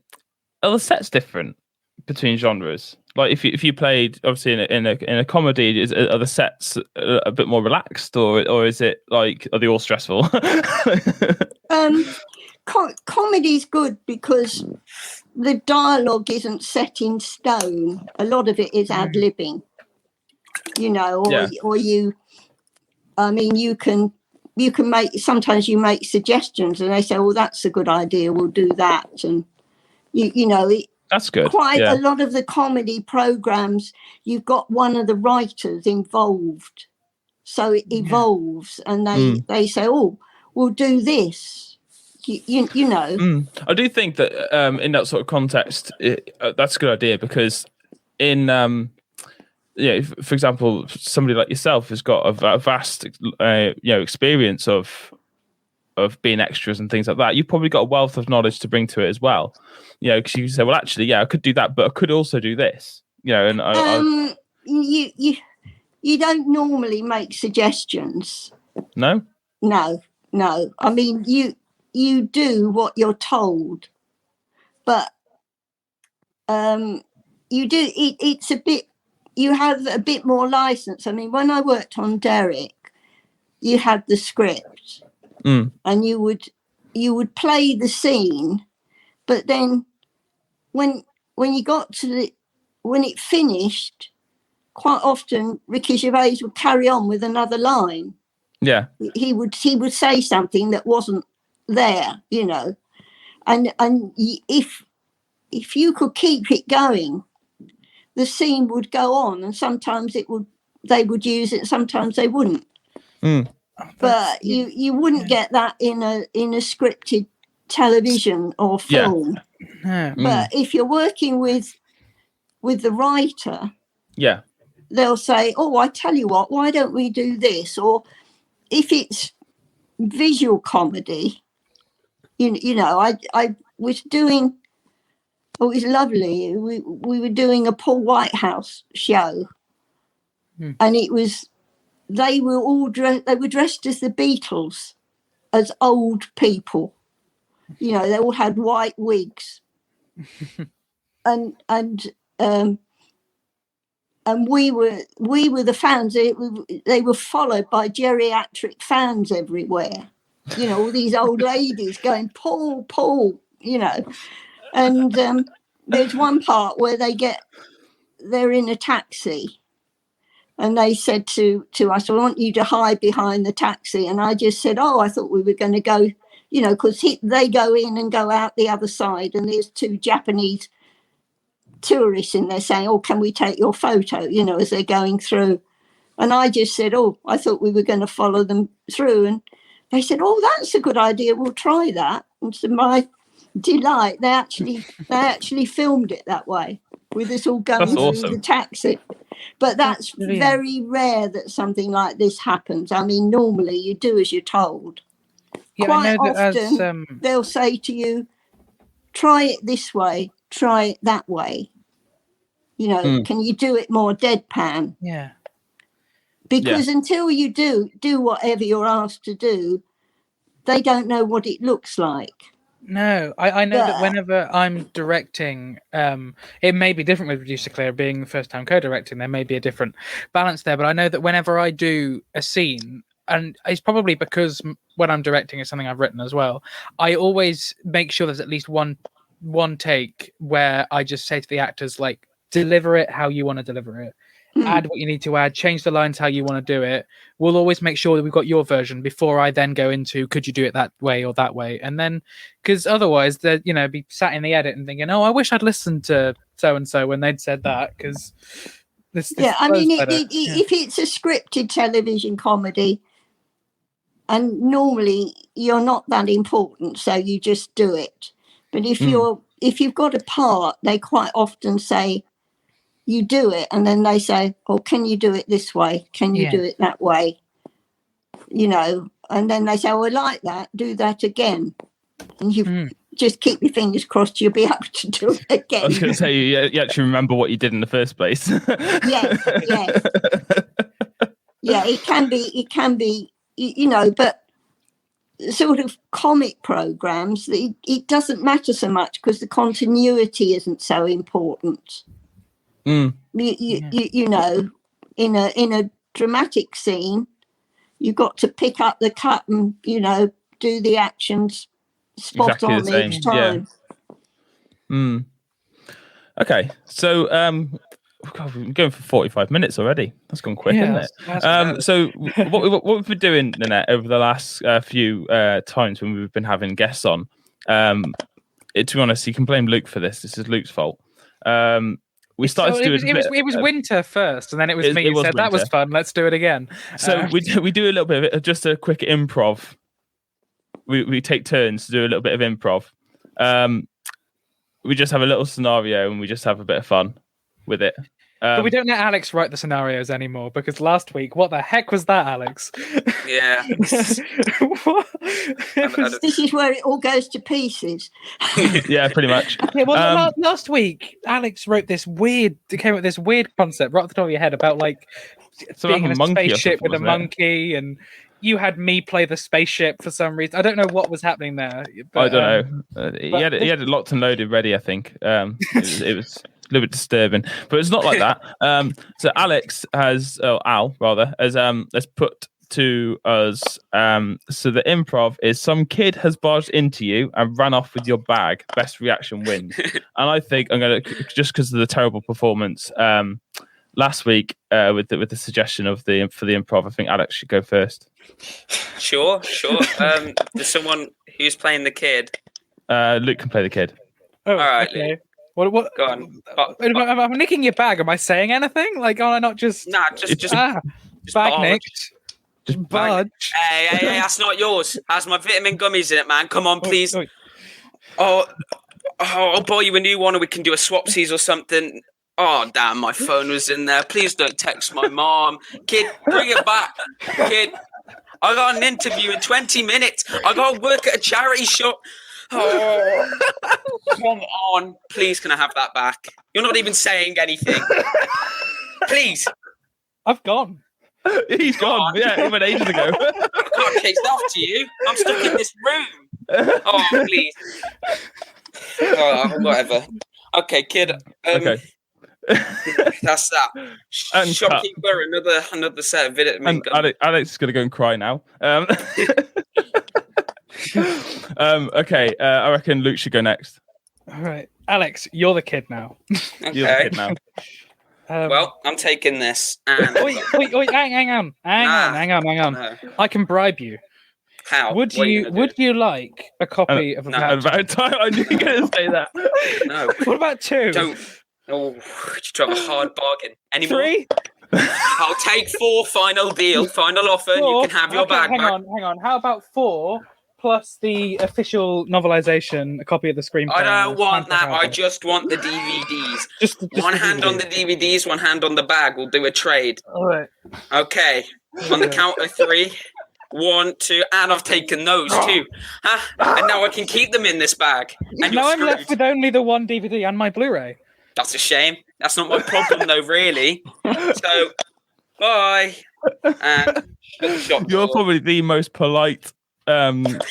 the sets different between genres? Like if you played obviously in a comedy, are the sets a bit more relaxed, or is it like, are they all stressful? Comedy's good because the dialogue isn't set in stone. A lot of it is ad-libbing, or you. I mean, you can sometimes you make suggestions and they say, "Oh, that's a good idea. We'll do that." And that's good. Quite a lot of the comedy programs, you've got one of the writers involved, so it evolves, and they say, "Oh, we'll do this." You know. I do think that in that sort of context, that's a good idea, because in for example, somebody like yourself has got a vast experience of being extras and things like that. You've probably got a wealth of knowledge to bring to it as well. Because you say, well, actually, I could do that, but I could also do this. And you don't normally make suggestions. No. I mean, you do what you're told, but you do it's a bit, you have a bit more license. I mean, when I worked on Derek, you had the script and you would play the scene, but then when you got to when it finished, quite often Ricky Gervais would carry on with another line. Yeah, he would say something that wasn't there, and if you could keep it going, the scene would go on, and sometimes they would use it, sometimes they wouldn't. But you wouldn't get that in a scripted television or film. But if you're working with the writer, they'll say, "Oh, I tell you what, why don't we do this?" Or if it's visual comedy, I was doing. Oh, it was lovely. We were doing a Paul Whitehouse show, and it was they were dressed as the Beatles, as old people. They all had white wigs, and we were the fans. They were followed by geriatric fans everywhere. All these old ladies going, "Paul, Paul," And there's one part where they're in a taxi, and they said to us, "I want you to hide behind the taxi." And I just said, "Oh, I thought we were going to go," because they go in and go out the other side, and there's two Japanese tourists in there saying, "Oh, can we take your photo?" As they're going through. And I just said, "Oh, I thought we were going to follow them through." And they said, "Oh, that's a good idea. We'll try that." And so my delight, they actually filmed it that way, with us all going through the taxi. But that's very rare that something like this happens. I mean, normally you do as you're told. Quite often they'll say to you, "Try it this way, try it that way. Can you do it more deadpan?" Because until you do whatever you're asked to do, they don't know what it looks like. No, I know that Yeah. whenever I'm directing, it may be different with Reduce to Clear being the first time co-directing. There may be a different balance there, but I know that whenever I do a scene, and it's probably because when I'm directing is something I've written as well, I always make sure there's at least one take where I just say to the actors, like, deliver it how you want to deliver it. Add what you need to add, change the lines how you want to do it. We'll always make sure that we've got your version before I then go into could you do it that way or that way. And then, because otherwise they'd be sat in the edit and thinking, oh, I wish I'd listened to so and so when they'd said that, because this I mean, flows better. if it's a scripted television comedy, and normally you're not that important, so you just do it. But if you've got a part, they quite often say, you do it, and then they say, oh, can you do it this way? Can you do it that way? And then they say, oh, I like that, do that again. And you just keep your fingers crossed you'll be able to do it again. I was going to say, you actually remember what you did in the first place. Yes. Yeah, it can be, but sort of comic programs, it doesn't matter so much because the continuity isn't so important. In a dramatic scene, you've got to pick up the cut and do the actions spot exactly on each time. Okay, so God, we've been going for 45 minutes already. That's gone quick, isn't it? So what we've been doing, Ninette, over the last few times when we've been having guests on, to be honest, you can blame Luke for this. This is Luke's fault. We started to do it was winter first, and then it was me who said, that was fun, let's do it again. So we do a little bit of it, just a quick improv. We take turns to do a little bit of improv. We just have a little scenario and we just have a bit of fun with it. But we don't let Alex write the scenarios anymore, because last week, what the heck was that, Alex? Yeah. This is where it all goes to pieces. Yeah, pretty much. Okay, well, last week, Alex came up with this weird concept right off the top of your head about being in a spaceship with a monkey, and you had me play the spaceship for some reason. I don't know what was happening there. But, I don't know. He had it locked and loaded ready, I think. It was a little bit disturbing, but it's not like that. So Alex has put to us. So the improv is some kid has barged into you and ran off with your bag. Best reaction wins. And I think I'm gonna, just because of the terrible performance last week with the suggestion for the improv, I think Alex should go first. Sure. There's someone who's playing the kid. Luke can play the kid. Oh, all right. Okay. What? Go on. I'm nicking your bag. Am I saying anything? Like, am I not just? Nah, just bag nicked. Just budge. Hey, that's not yours. Has my vitamin gummies in it, man. Come on, please. Oh, I'll buy you a new one, or we can do a swapsies or something. Oh, damn, my phone was in there. Please don't text my mom. Kid, bring it back. Kid, I got an interview in 20 minutes. I got to work at a charity shop. Oh, come on. Please, can I have that back? You're not even saying anything. Please. I've gone. He's gone. Yeah, he went ages ago. I can't chase after you. I'm stuck in this room. Oh, please. Oh, whatever. Okay, kid. Okay. That's that. And Shopkeeper, another set of vitamin gum. Alex is going to go and cry now. Okay, I reckon Luke should go next. All right, Alex, you're the kid now. Okay. You're the kid now. Well, I'm taking this. And... Wait, hang on. No. I can bribe you. How? Would you like a copy of a About time I knew you were going to say that. No. What about 2? Don't. Oh, you try a hard bargain. Any 3? I'll take 4. Final deal. Final offer. 4? And you can have your bag back. Hang on. How about 4 plus the official novelization, a copy of the screenplay? I don't want that. I just want the DVDs. Just one hand on the DVDs, one hand on the bag. We'll do a trade. All right. Okay. On the count of 3. 1, 2, and I've taken those too. And now I can keep them in this bag. And now I'm left with only the 1 DVD and my Blu-ray. That's a shame. That's not my problem, though, really. So, bye. And you're probably the most polite thief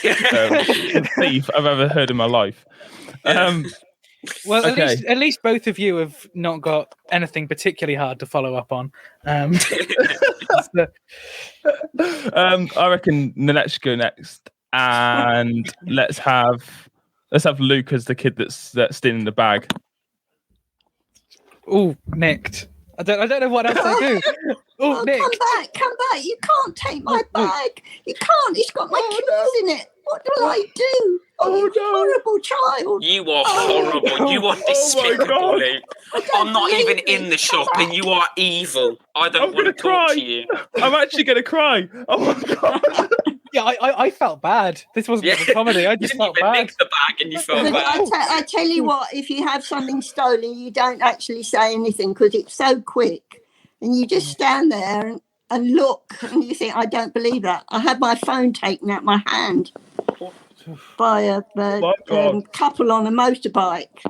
I've ever heard in my life. Well, Okay. at least both of you have not got anything particularly hard to follow up on. I reckon Ninette should go next, and let's have Luke as the kid that's stealing the bag. Oh, nicked. I don't know what else I do. Oh, nicked. Come back. You can't take my bag. You can't. It's got my keys in it. What do I do? You horrible child. You are horrible. You are despicable, Luke. I'm not even in the shop and you are evil. I don't want to talk to you. I'm actually going to cry. Oh my God. Yeah, I felt bad. This wasn't a comedy. I just felt bad. Nicked the bag and you felt bad. I tell you what, if you have something stolen, you don't actually say anything because it's so quick. And you just stand there and look and you think, I don't believe that. I had my phone taken out my hand by a couple on a motorbike.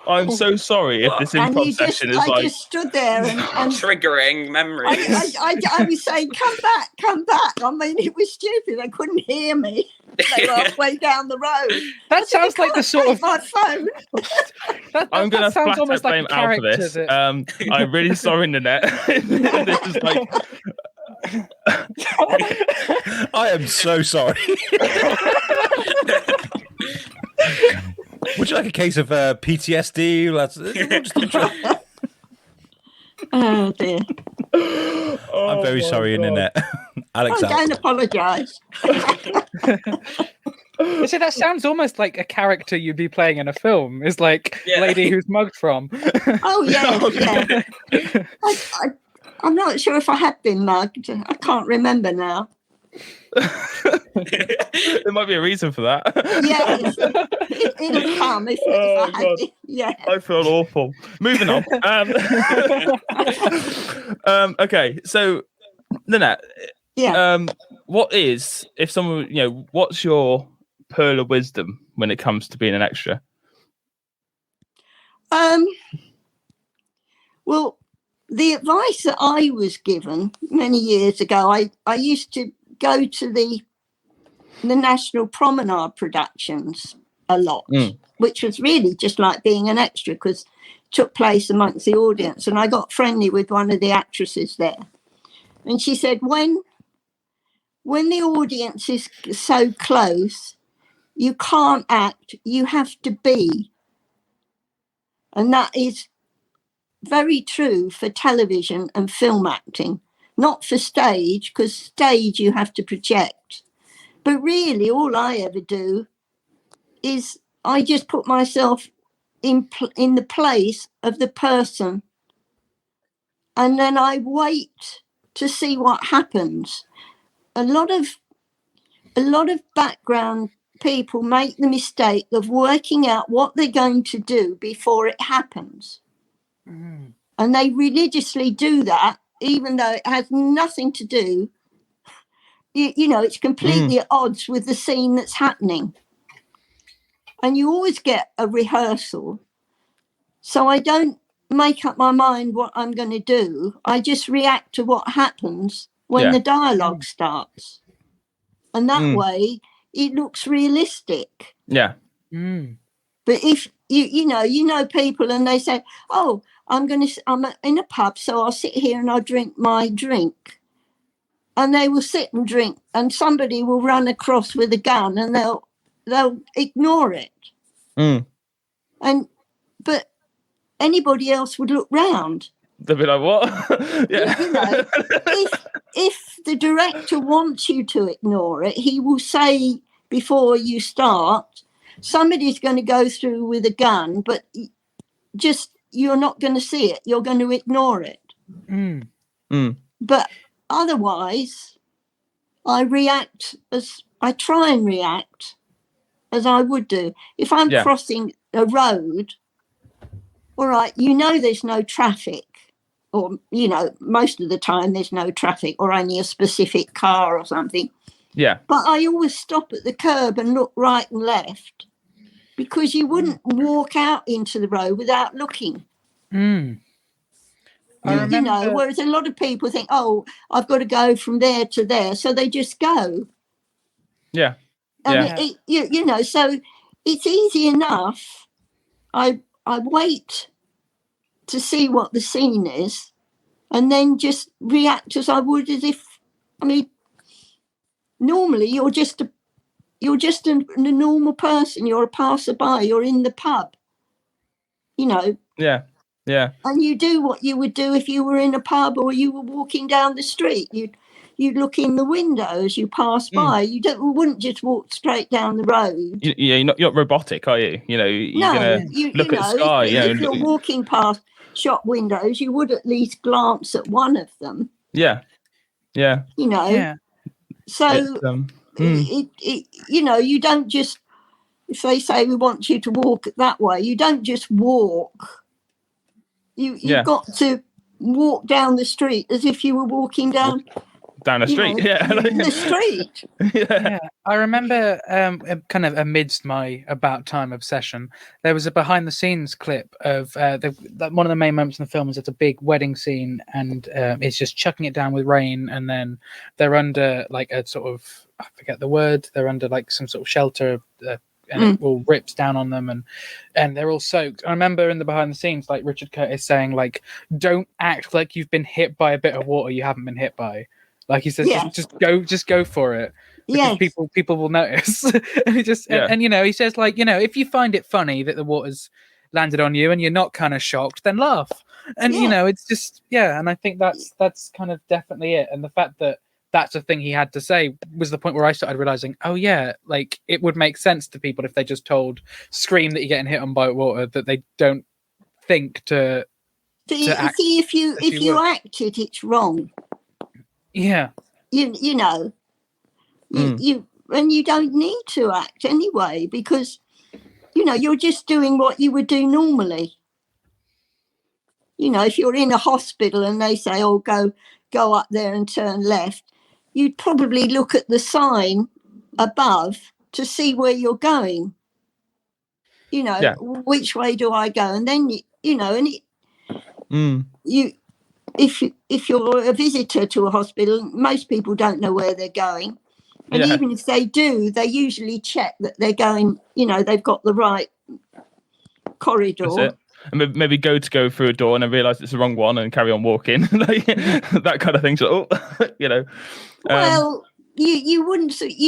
I'm so sorry if this improv session is I just stood there and triggering memories. I was saying, come back. I mean, it was stupid. They couldn't hear me. They were halfway down the road. That sounds like the sort of my phone. I'm going to flat out blame Al for this. I'm really sorry, Ninette. This is like. I am so sorry. Would you like a case of PTSD? Oh dear. I'm very sorry, Ninette. Alex, I don't apologise. See, that sounds almost like a character you'd be playing in a film. Is like lady who's mugged from. Oh yeah. I'm not sure if I had been mugged. I can't remember now. There might be a reason for that. Yes, it'll come if I had it. Yeah. I feel awful. Moving on. Okay, so Ninette, what is, if someone, what's your pearl of wisdom when it comes to being an extra? Well, the advice that I was given many years ago, I used to go to the National Promenade productions a lot, which was really just like being an extra because it took place amongst the audience. And I got friendly with one of the actresses there. And she said, when the audience is so close, you can't act, you have to be. And that is very true for television and film acting, not for stage, because stage you have to project. But really, all I ever do is I just put myself in the place of the person, and then I wait to see what happens. A lot of background people make the mistake of working out what they're going to do before it happens. And they religiously do that, even though it has nothing to do. It's completely at odds with the scene that's happening. And you always get a rehearsal. So I don't make up my mind what I'm going to do. I just react to what happens when the dialogue starts. And that way it looks realistic. Yeah. But if you know people and they say, oh, I'm in a pub, so I'll sit here and I'll drink my drink. And they will sit and drink, and somebody will run across with a gun, and they'll ignore it. But anybody else would look round. They'll be like, what? Yeah. If the director wants you to ignore it, he will say before you start, somebody's going to go through with a gun, but just you're not going to see it. You're going to ignore it. But otherwise, I try and react as I would do. If I'm crossing a road, all right, there's no traffic, or, most of the time there's no traffic or only a specific car or something. Yeah. But I always stop at the curb and look right and left, because you wouldn't walk out into the road without looking. Whereas a lot of people think, oh, I've got to go from there to there. So they just go. Yeah. And you know, so it's easy enough. I wait to see what the scene is, and then just react as I would as if. I mean, normally you're just a normal person. You're a passerby. You're in the pub. You know. Yeah. And you do what you would do if you were in a pub or you were walking down the street. You'd look in the window as you pass by. You wouldn't just walk straight down the road. You're not robotic, are you? You know, you're gonna look at the sky. If you're walking past shop windows, you would at least glance at one of them. Yeah. You know. Yeah. So you know, you don't just, if they say we want you to walk that way, you don't just walk. You've got to walk down the street as if you were walking down a street. The street. Yeah. I remember kind of amidst my about time obsession, there was a behind the scenes clip of one of the main moments in the film is it's a big wedding scene, and it's just chucking it down with rain, and then they're under like a sort of, I forget the word, they're under like some sort of shelter, and it all rips down on them, and they're all soaked. I remember in the behind the scenes, like Richard Curtis saying, like, don't act like you've been hit by a bit of water you haven't been hit by. Like he says, just go for it. Because people will notice. And he just and you know, he says, like, you know, if you find it funny that the water's landed on you and you're not kind of shocked, then laugh. And you know, it's just and I think that's kind of definitely it. And the fact that that's a thing he had to say was the point where I started realizing, oh yeah, like it would make sense to people if they just scream that you're getting hit on by water, that they don't think to act. See, if you act it, it's wrong. Yeah. You know, you and you don't need to act anyway, because you know you're just doing what you would do normally. You know, if you're in a hospital and they say, "Oh, go up there and turn left," you'd probably look at the sign above to see where you're going. You know, which way do I go? And then you know, and if you're a visitor to a hospital, most people don't know where they're going. And even if they do, they usually check that they're going, you know, they've got the right corridor. And maybe go through a door and then realise it's the wrong one and carry on walking. Like, that kind of thing. So, you know. Well, you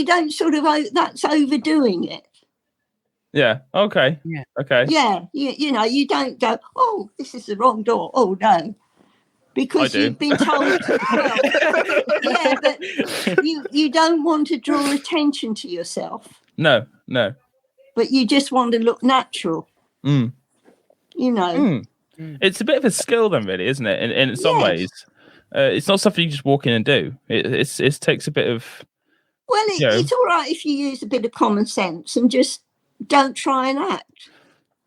don't sort of, that's overdoing it. Yeah. Okay. Yeah. Okay. Yeah. You know, you don't go, oh, this is the wrong door. Oh, no. Because you've been told to. Well, but you don't want to draw attention to yourself. No. But you just want to look natural. You know. It's a bit of a skill then, really, isn't it? In some ways. It's not something you just walk in and do. It takes a bit of... Well, it's all right if you use a bit of common sense and just don't try and act.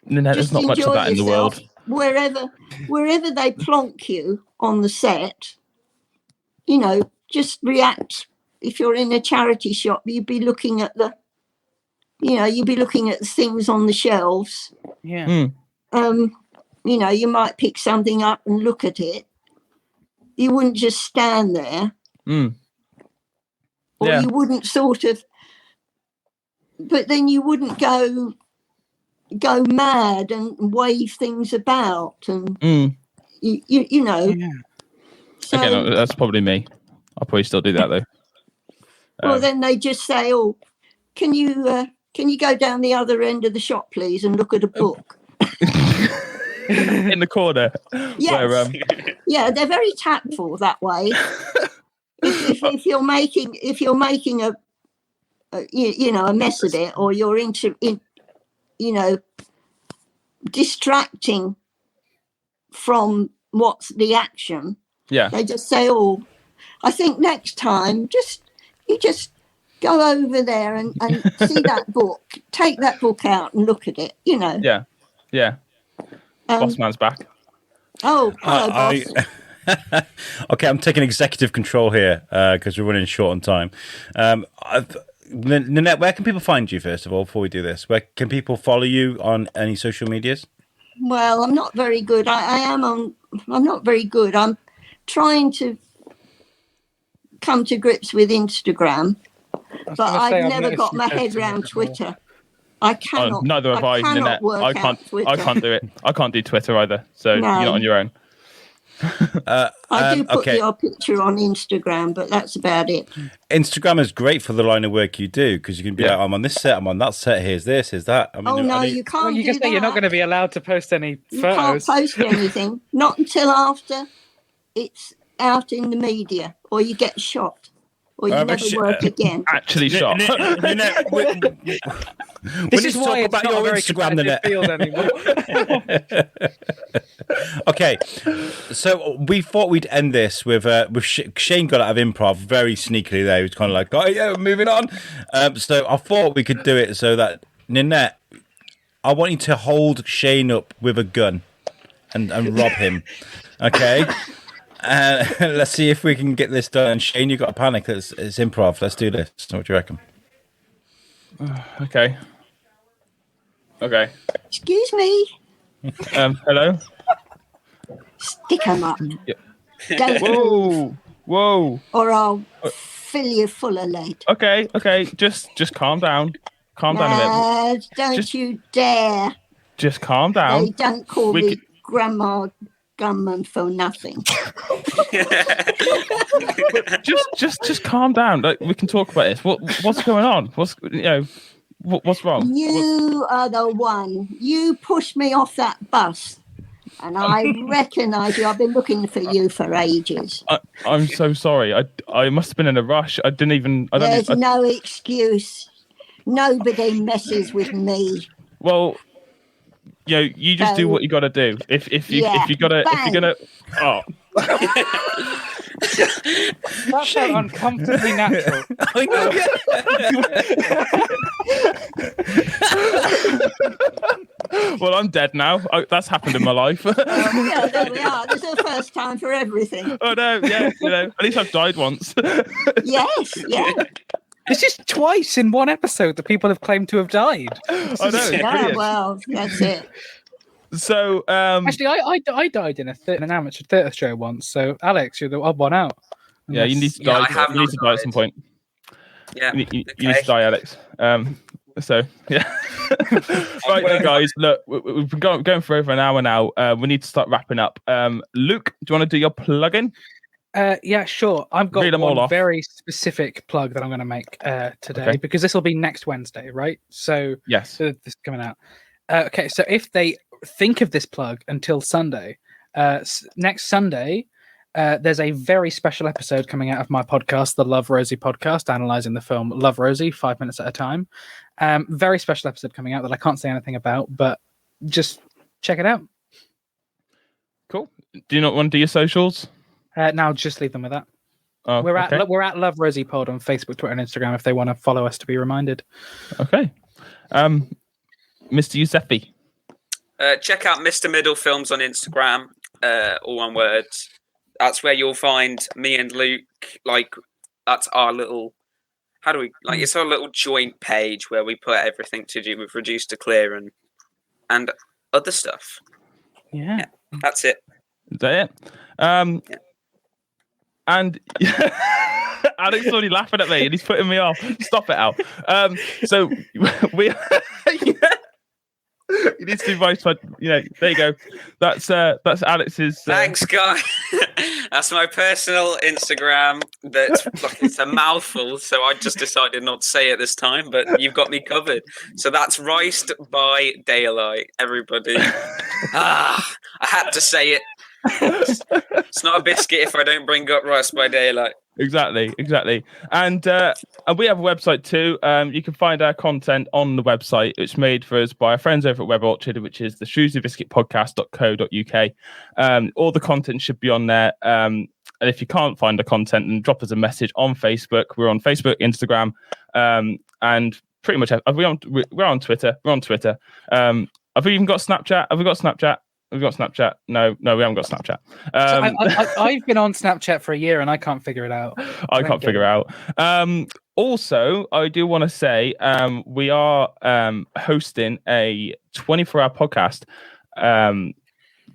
No, there's not much of that in the world. Wherever they plonk you on the set, you know, just react. If you're in a charity shop, you'd be looking at the things on the shelves. Yeah. You know, you might pick something up and look at it. You wouldn't just stand there. Or you wouldn't sort of, but then you wouldn't go mad and wave things about and you know. Yeah. So, again, that's probably me. I'll probably still do that though. Well, then they just say, "Oh, can you go down the other end of the shop, please, and look at a book?" In the corner. Yes. Where, they're very tactful that way. if you're making a mess of it, or you're distracting from what's the action. Yeah. They just say, "Oh, I think next time you just go over there and see that book. Take that book out and look at it." You know. Yeah. Boss man's back. Oh, hello, boss. Okay, I'm taking executive control here because we're running short on time. Ninette, where can people find you, first of all, before we do this? Where can people follow you on any social medias? Well, I'm not very good. I'm not very good. I'm trying to come to grips with Instagram. but I've never got my head around Twitter. I cannot. Neither have I, Ninette. I can't do it. I can't do Twitter either. So you're not on your own. I do put your picture on Instagram, but that's about it. Instagram is great for the line of work you do because you can be like, I'm on this set, I'm on that set, here's this, here's that. I mean, you can't. Well, you just say you're not going to be allowed to post any photos. You can't post anything, not until after it's out in the media, or you get shot, or you never work again. Actually shot. This is why it's not a very competitive field anymore. Okay, so we thought we'd end this with Shane got out of improv very sneakily there. He was kind of like, oh yeah, moving on. So I thought we could do it so that, Ninette, I want you to hold Shane up with a gun and rob him. Okay? Let's see if we can get this done. And Shane, you've got to panic. It's improv. Let's do this. What do you reckon? Okay. Excuse me. Hello? Stick 'em up. Yeah. Whoa. Or I'll fill you full of lead. Okay. Just calm down. Calm down a bit. Don't you dare. Just calm down. They don't call me Grandma Gunman for nothing. just calm down. Like, we can talk about this. What's going on? What's wrong? You are the one. You pushed me off that bus, and I recognise you. I've been looking for you for ages. I'm so sorry. I must have been in a rush. There's no excuse. Nobody messes with me. Well, you just do what you got to do. If you're gonna. Oh. That felt uncomfortably natural. I know. Well, I'm dead now. That's happened in my life. There we are. This is the first time for everything. Oh no, yeah, at least I've died once. Yes, yeah. This is twice in one episode that people have claimed to have died. I know. Yeah, well, that's it. So, actually, I died in an amateur theatre show once. So, Alex, you're the odd one out. Yeah, you need to die. You need to die at some point. Yeah, you need to die, Alex. So yeah. Right then, guys. Look, we've been going for over an hour now. We need to start wrapping up. Luke, do you want to do your plug-in? Yeah, sure. I've got one very specific plug that I'm going to make today because this will be next Wednesday, right? So yes, this is coming out. Okay, so if they think of this plug until Sunday, next Sunday, there's a very special episode coming out of my podcast, the Love Rosie podcast, analysing the film Love Rosie, 5 minutes at a time. Very special episode coming out that I can't say anything about, but just check it out. Cool. Do you not want to do your socials? Now just leave them with that. Oh, we're at Love Rosie Pod on Facebook, Twitter, and Instagram if they want to follow us to be reminded. Okay. Mr. Yousefi. Check out Mr. Middle Films on Instagram, all one word. That's where you'll find me and Luke. Like, that's our little. How do we like? It's our little joint page where we put everything to do with Reduce to Clear and other stuff. Yeah, that's it. Is that it? And Alex is already laughing at me and he's putting me off. Stop it, Al. So we. You need to do voice, but there you go. That's Alex's. Thanks, guys. That's my personal Instagram. That's it's a mouthful, so I just decided not to say it this time. But you've got me covered. So that's Riced by Daylight. Everybody, I had to say it. It's not a biscuit if I don't bring up Riced by Daylight. Exactly. And we have a website too. You can find our content on the website. It's made for us by our friends over at Web Orchard, which is the shrewsburyBiscuitPodcast.co.uk. All the content should be on there. And if you can't find the content, then drop us a message on Facebook. We're on Facebook, Instagram, and pretty much we're on Twitter. We're on Twitter. Have we even got Snapchat? Have we got Snapchat? We've got Snapchat. No, we haven't got Snapchat. I've been on Snapchat for a year and I can't figure it out. I can't figure it out. Also, I do want to say we are hosting a 24-hour podcast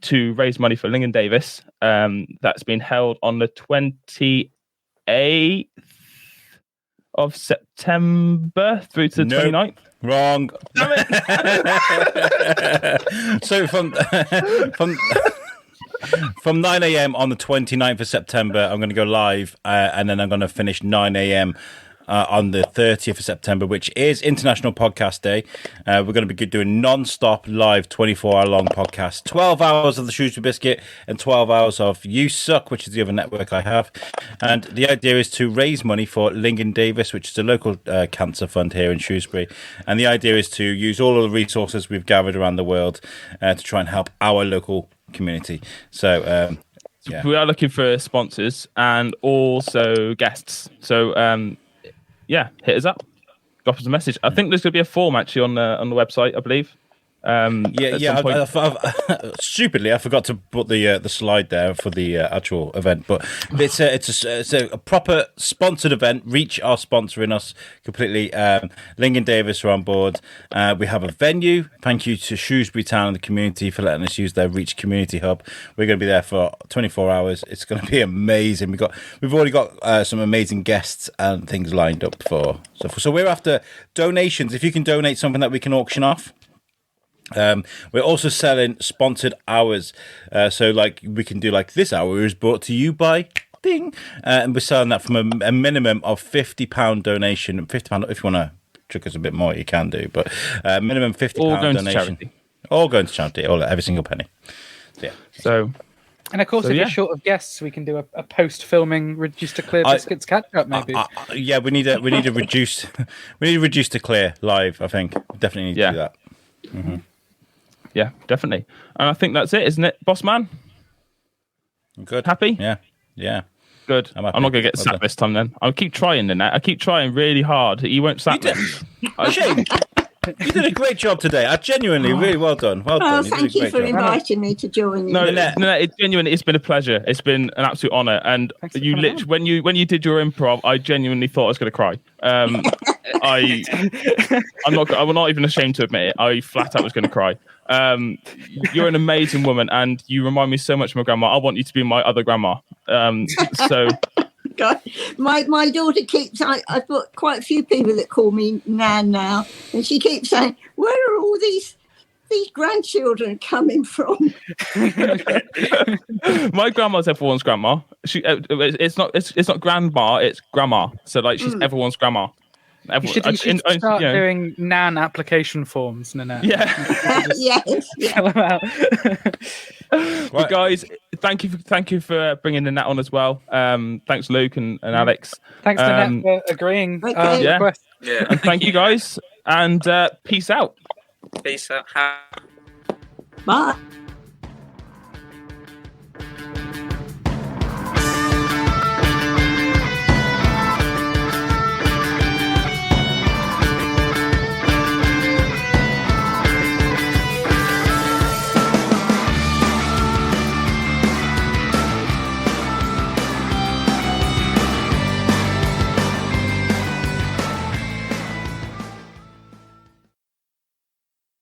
to raise money for Lincoln Davis. That's been held on the 28th of September through to the Nope. 29th. Wrong. Damn it. So from 9 a.m. on the 29th of September, I'm going to go live, and then I'm going to finish 9 a.m. On the 30th of September, which is International Podcast Day. We're going to be doing non-stop live 24-hour long podcast, 12 hours of the Shrewsbury Biscuit and 12 hours of You Suck, which is the other network I have. And the idea is to raise money for Lincoln Davis, which is a local cancer fund here in Shrewsbury. And the idea is to use all of the resources we've gathered around the world to try and help our local community. So we are looking for sponsors and also guests. So yeah, hit us up, drop us a message. I think there's going to be a form actually on the website, I believe. Stupidly, I forgot to put the slide there for the actual event, but it's a proper sponsored event. Reach are sponsoring us completely. Lincoln Davis are on board. We have a venue. Thank you to Shrewsbury Town and the community for letting us use their Reach Community Hub. We're going to be there for 24 hours. It's going to be amazing. We've already got some amazing guests and things lined up for. So we're after donations. If you can donate something that we can auction off. We're also selling sponsored hours, so like we can do like this hour is brought to you by Ding, and we're selling that from a minimum of £50 donation. £50 if you want to trick us a bit more, you can do, but minimum £50 donation. All going to charity, every single penny. So, yeah. So. And of course, if you're short of guests, we can do a post-filming Reduced to Clear Biscuits catch-up, maybe. Yeah, we need a reduced to clear live. I think definitely need to do that. Mm-hmm. Yeah, definitely. And I think that's it, isn't it, boss man? Good. Happy? Yeah. Good. I'm not going to get sacked this time then. I'll keep trying, Ninette. I keep trying really hard. You won't sack me. Shane, you did a great job today. Genuinely, really well done. Well done. Thank you for inviting me to join you. No, Ninette, it's been a pleasure. It's been an absolute honour. And you literally, when you did your improv, I genuinely thought I was going to cry. I'm not even ashamed to admit it. I flat out was going to cry. You're an amazing woman, and you remind me so much of my grandma. I want you to be my other grandma. So. God, my daughter keeps. I've got quite a few people that call me Nan now, and she keeps saying, "Where are all these grandchildren coming from?" My grandma's everyone's grandma. It's not grandma, it's grandma. So like she's everyone's grandma. You should start doing Nan application forms, Ninette. Yeah. Yes. Fill them out. But guys, thank you for bringing Ninette on as well. Thanks, Luke and Alex. Thanks, Ninette, for agreeing. Yeah. And thank you guys, and peace out. Peace out. Bye.